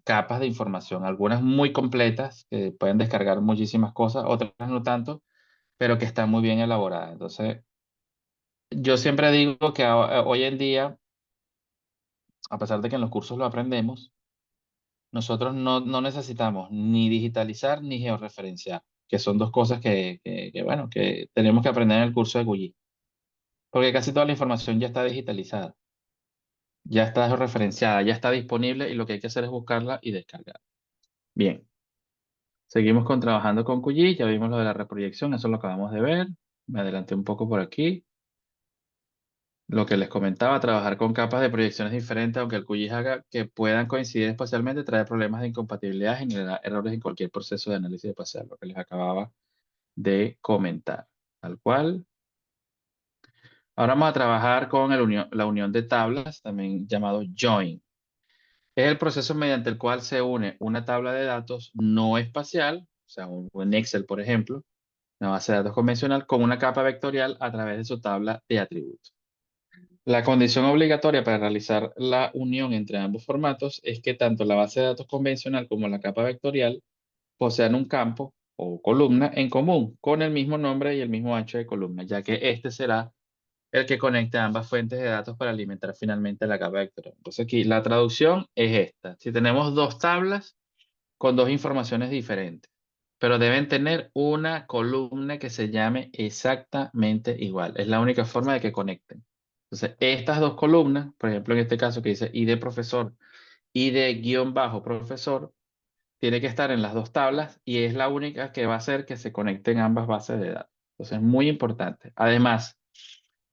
capas de información, algunas muy completas, que pueden descargar muchísimas cosas, otras no tanto, pero que están muy bien elaboradas. Entonces, yo siempre digo que hoy en día, a pesar de que en los cursos lo aprendemos, nosotros no necesitamos ni digitalizar ni georreferenciar, que son dos cosas bueno, que tenemos que aprender en el curso de GUI, porque casi toda la información ya está digitalizada, ya está georreferenciada, ya está disponible y lo que hay que hacer es buscarla y descargar. Bien, seguimos trabajando con QGIS, ya vimos lo de la reproyección, eso lo acabamos de ver. Me adelanté un poco por aquí. Lo que les comentaba, trabajar con capas de proyecciones diferentes, aunque el QGIS haga que puedan coincidir espacialmente, trae problemas de incompatibilidad, genera errores en cualquier proceso de análisis espacial, lo que les acababa de comentar. Tal cual. Ahora vamos a trabajar con la unión de tablas, también llamado join. Es el proceso mediante el cual se une una tabla de datos no espacial, o sea, un Excel, por ejemplo, una base de datos convencional, con una capa vectorial a través de su tabla de atributos. La condición obligatoria para realizar la unión entre ambos formatos es que tanto la base de datos convencional como la capa vectorial posean un campo o columna en común, con el mismo nombre y el mismo ancho de columna, ya que este será el que conecta ambas fuentes de datos para alimentar finalmente la capa vectorial. Entonces aquí la traducción es esta. Si tenemos dos tablas con dos informaciones diferentes, pero deben tener una columna que se llame exactamente igual. Es la única forma de que conecten. Entonces, estas dos columnas, por ejemplo, en este caso que dice ID profesor, ID guión bajo profesor, tiene que estar en las dos tablas y es la única que va a hacer que se conecten ambas bases de datos. Entonces, muy importante. Además,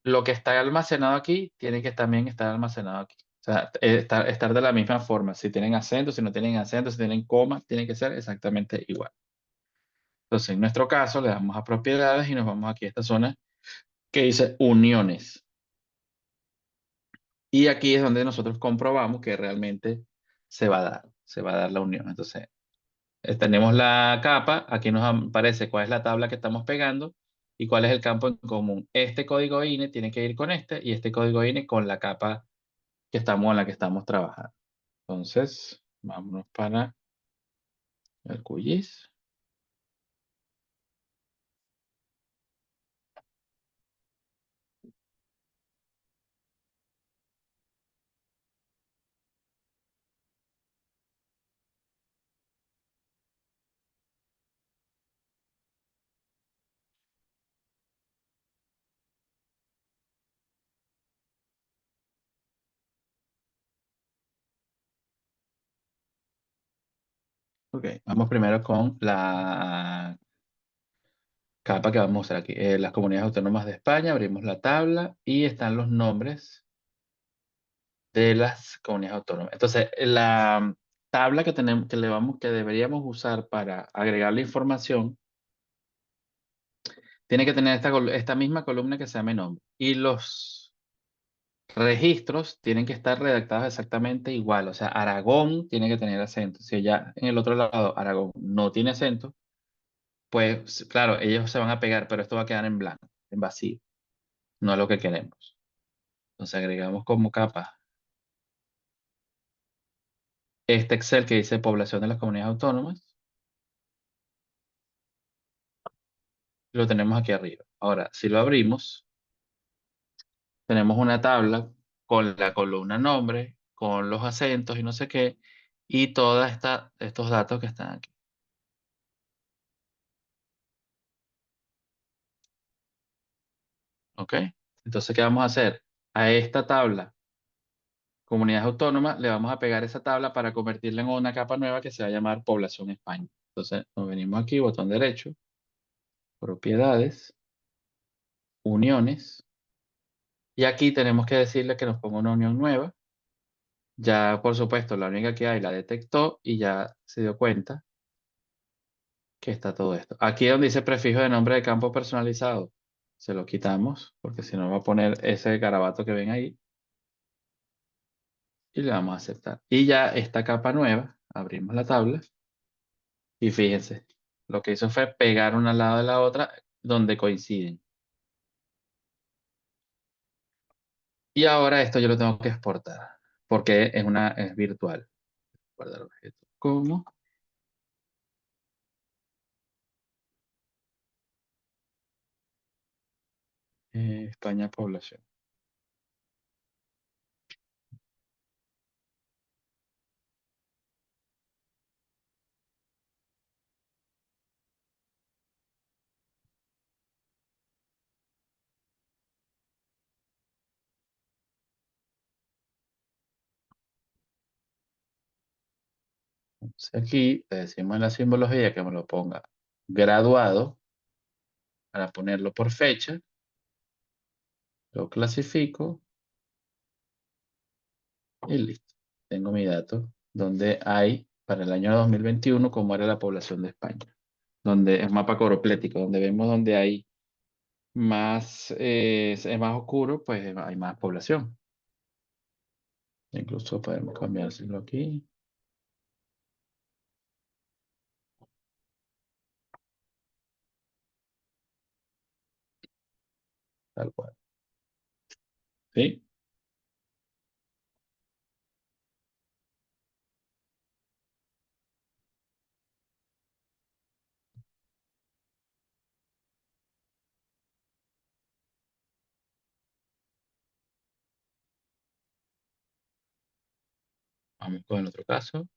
lo que está almacenado aquí tiene que también estar almacenado aquí. O sea, estar de la misma forma. Si tienen acento, si no tienen acento, si tienen coma, tiene que ser exactamente igual. Entonces, en nuestro caso, le damos a propiedades y nos vamos aquí a esta zona que dice uniones. Y aquí es donde nosotros comprobamos que realmente se va a dar la unión. Entonces, tenemos la capa, aquí nos aparece cuál es la tabla que estamos pegando y cuál es el campo en común. Este código INE tiene que ir con este y este código INE con la capa en la que estamos trabajando. Entonces, vámonos para el QGIS. Ok, vamos primero con la capa que vamos a usar aquí. Las comunidades autónomas de España, abrimos la tabla y están los nombres de las comunidades autónomas. Entonces, la tabla que tenemos, que deberíamos usar para agregar la información tiene que tener esta misma columna que se llame nombre. Y los registros tienen que estar redactados exactamente igual. O sea, Aragón tiene que tener acento. Si ya en el otro lado Aragón no tiene acento, pues claro, ellos se van a pegar, pero esto va a quedar en blanco, en vacío. No es lo que queremos. Entonces agregamos como capa este Excel que dice población de las comunidades autónomas. Lo tenemos aquí arriba. Ahora, si lo abrimos, tenemos una tabla con la columna nombre, con los acentos y no sé qué, y todos estos datos que están aquí. ¿Ok? Entonces, ¿qué vamos a hacer? A esta tabla, comunidades autónomas, le vamos a pegar esa tabla para convertirla en una capa nueva que se va a llamar población España. Entonces, nos venimos aquí, botón derecho, propiedades, uniones, y aquí tenemos que decirle que nos ponga una unión nueva. Ya, por supuesto, la única que hay la detectó y ya se dio cuenta que está todo esto. Aquí donde dice prefijo de nombre de campo personalizado, se lo quitamos porque si no va a poner ese garabato que ven ahí y le vamos a aceptar. Y ya esta capa nueva, abrimos la tabla y fíjense, lo que hizo fue pegar una al lado de la otra donde coinciden. Y ahora esto yo lo tengo que exportar porque es virtual. Guardar objeto como España población. Entonces aquí le decimos en la simbología que me lo ponga graduado para ponerlo por fecha. Lo clasifico y listo. Tengo mi dato donde hay para el año 2021 cómo era la población de España. Donde es mapa coroplético, donde vemos donde hay más, es más oscuro, pues hay más población. Incluso podemos cambiárselo aquí, tal cual. ¿Sí? Vamos con el otro caso.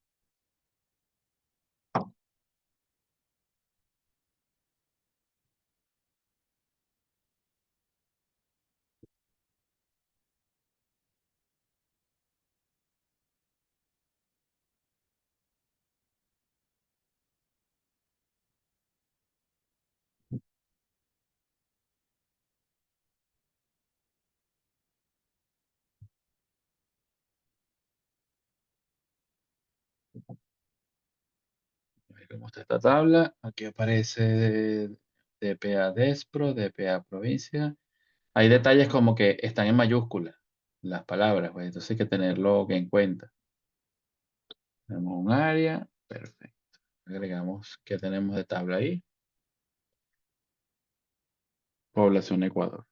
A ver cómo está esta tabla. Aquí aparece DPA Despro, DPA provincia. Hay detalles como que están en mayúsculas las palabras, pues entonces hay que tenerlo en cuenta. Tenemos un área, perfecto. Agregamos qué tenemos de tabla ahí. Población Ecuador.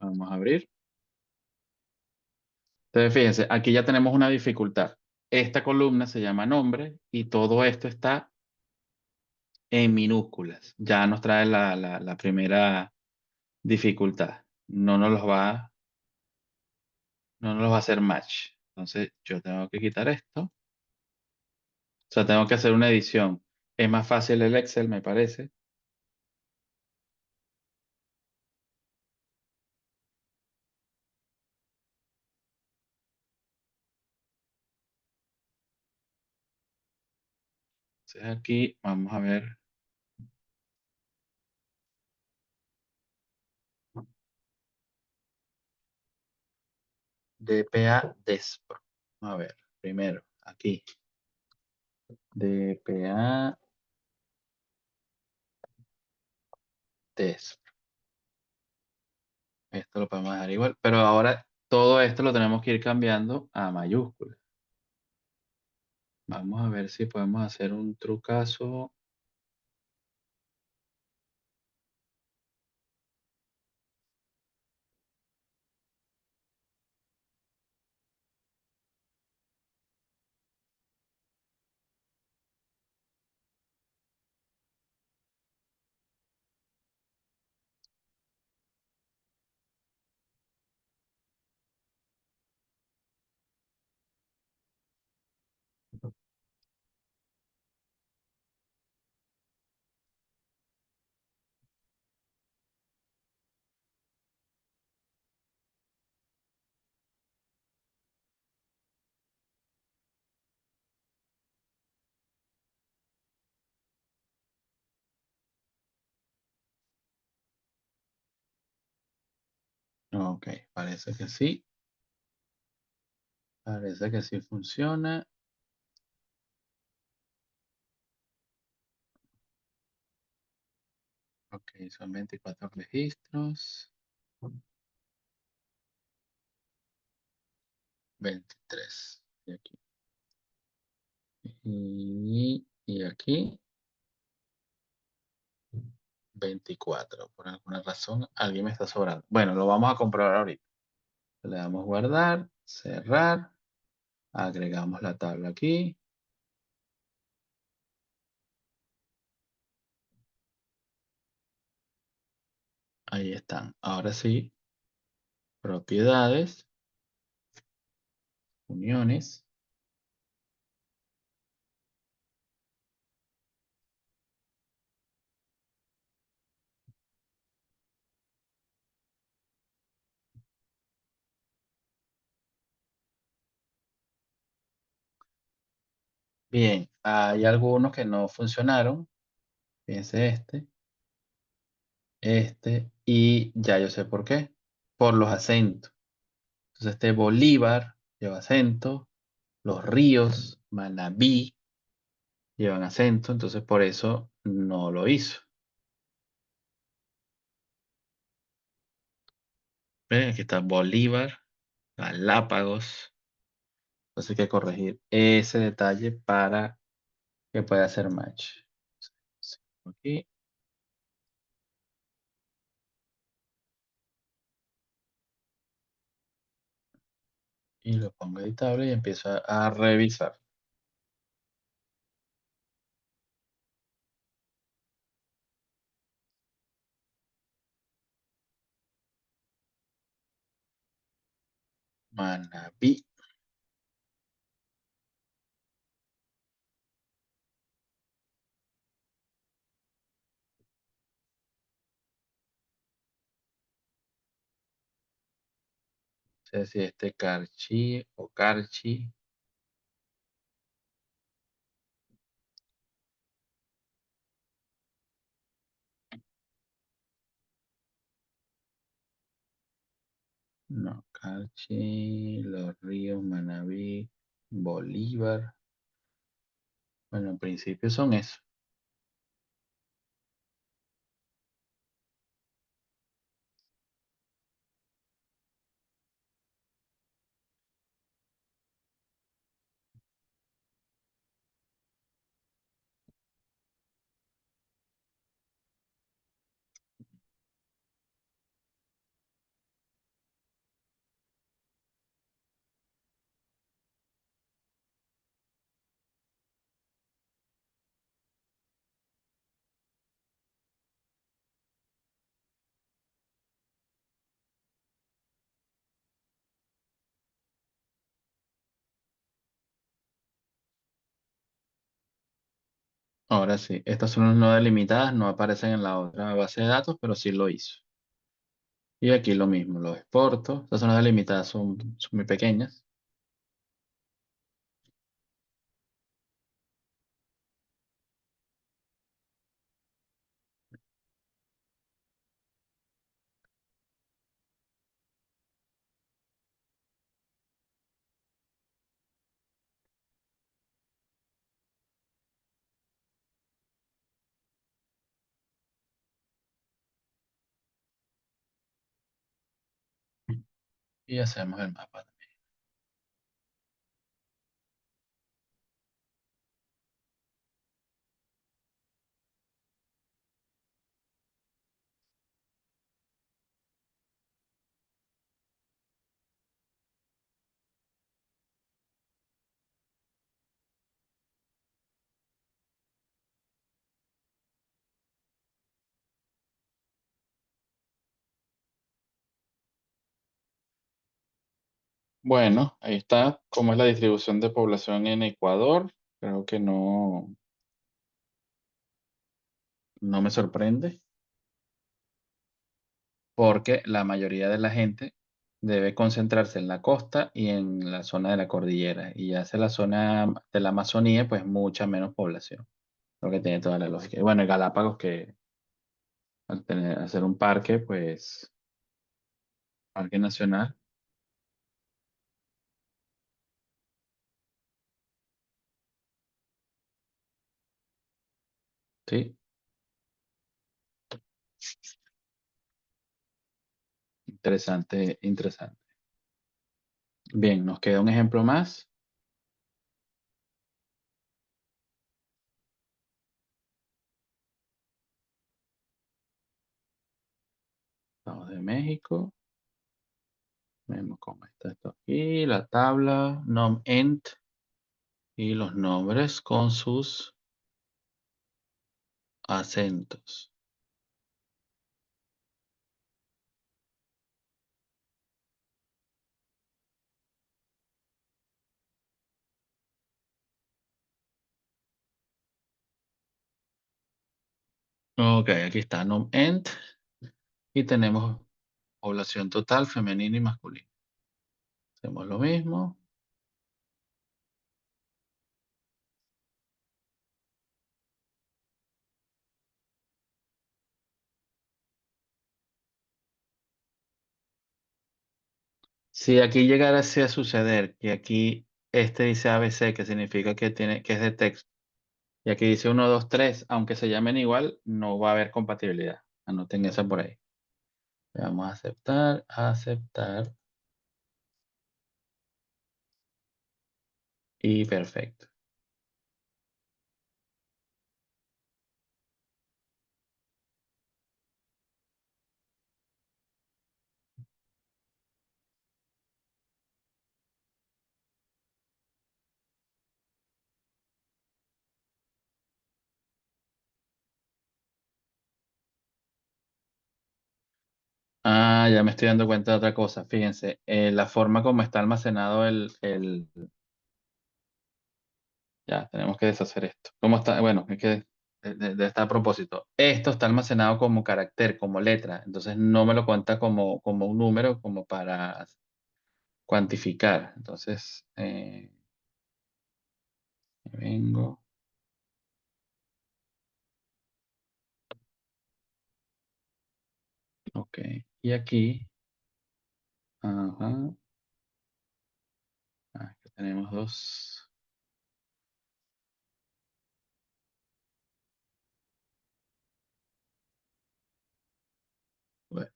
Vamos a abrir. Entonces, fíjense, aquí ya tenemos una dificultad. Esta columna se llama nombre y todo esto está en minúsculas. Ya nos trae la primera dificultad. No nos los va a hacer match. Entonces, yo tengo que quitar esto. O sea, tengo que hacer una edición. Es más fácil el Excel, me parece. Entonces, aquí vamos a ver DPA Despro. A ver, primero, aquí. DPA test. Esto lo podemos dejar igual, pero ahora todo esto lo tenemos que ir cambiando a mayúsculas. Vamos a ver si podemos hacer un trucazo. Ok, parece que sí. Parece que sí funciona. Ok, son 24 registros. 23. Y aquí. Y aquí 24. Por alguna razón, alguien me está sobrando. Bueno, lo vamos a comprobar ahorita. Le damos guardar, cerrar. Agregamos la tabla aquí. Ahí están. Ahora sí, propiedades, uniones. Bien, hay algunos que no funcionaron. Fíjense y ya yo sé por qué. Por los acentos. Entonces este Bolívar lleva acento, los ríos, Manabí llevan acento, entonces por eso no lo hizo. ¿Ven? Aquí está Bolívar, Galápagos. Entonces hay que corregir ese detalle para que pueda hacer match. Aquí y lo pongo editable y empiezo a revisar. Manabí. No sé si este Carchi o Carchi. No, Carchi, Los Ríos, Manabí, Bolívar. Bueno, en principio son eso. Ahora sí, estas son las no delimitadas, no aparecen en la otra base de datos, pero sí lo hizo. Y aquí lo mismo, lo exporto. Estas zonas delimitadas son muy pequeñas. Y hacemos el mapa. Bueno, ahí está cómo es la distribución de población en Ecuador. Creo que no me sorprende porque la mayoría de la gente debe concentrarse en la costa y en la zona de la cordillera. Y ya hacia la zona de la Amazonía, pues mucha menos población. Lo que tiene toda la lógica. Y bueno, el Galápagos que hacer un parque, pues parque nacional. Sí, interesante, interesante. Bien, nos queda un ejemplo más. Estamos de México. Vemos cómo está esto aquí, la tabla, nom ent y los nombres con sus acentos. Ok, aquí está nom ent y tenemos población total femenina y masculina. Hacemos lo mismo. Si aquí llegara así a suceder que aquí este dice ABC, que significa que es de texto, y aquí dice uno 2 3 aunque se llamen igual, no va a haber compatibilidad. Anoten esa por ahí. Le vamos a aceptar, aceptar y perfecto. Ah, ya me estoy dando cuenta de otra cosa. Fíjense, la forma como está almacenado ya, tenemos que deshacer esto. ¿Cómo está? Bueno, es que de este a propósito. Esto está almacenado como carácter, como letra. Entonces no me lo cuenta como un número, como para cuantificar. Entonces, vengo, ok. Y aquí, ajá, aquí tenemos dos. Bueno,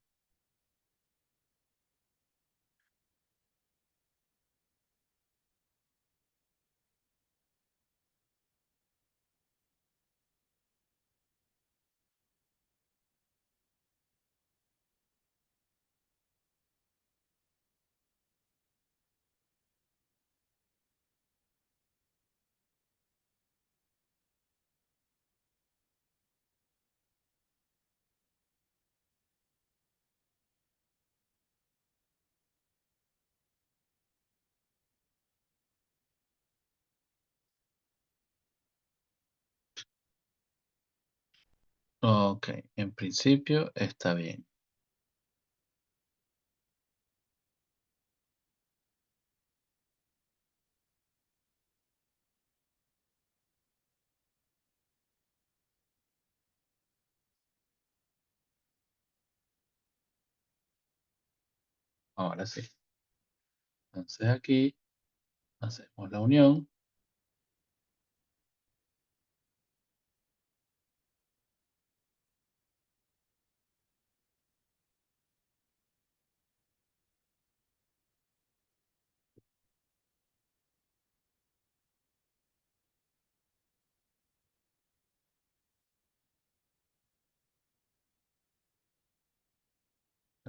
ok, en principio está bien. Ahora sí. Entonces aquí hacemos la unión.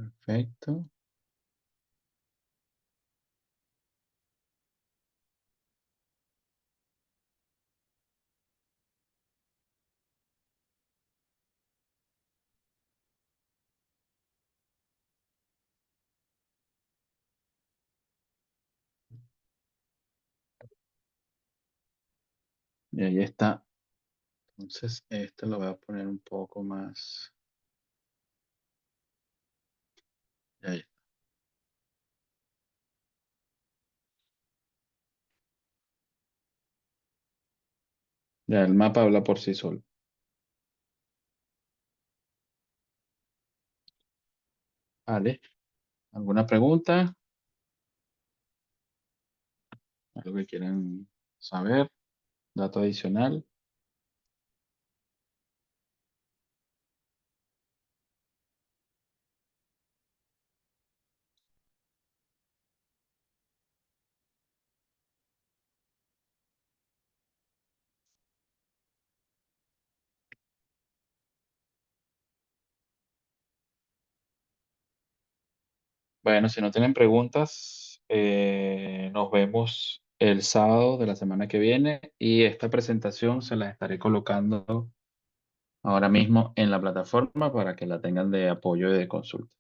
Perfecto. Y ahí está. Entonces, este lo voy a poner un poco más. Y ahí. Ya el mapa habla por sí solo. Vale. ¿Alguna pregunta? ¿Algo que quieran saber? ¿Dato adicional? Bueno, si no tienen preguntas, nos vemos el sábado de la semana que viene y esta presentación se la estaré colocando ahora mismo en la plataforma para que la tengan de apoyo y de consulta.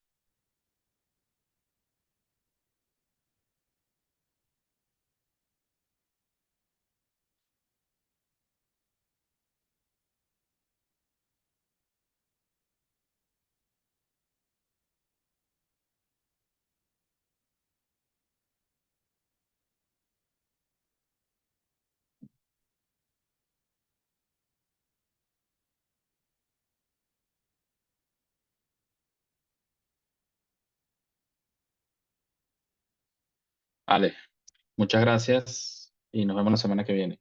Vale, muchas gracias y nos vemos la semana que viene.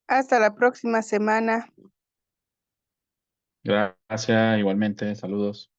Hasta la próxima semana. Gracias, igualmente, saludos.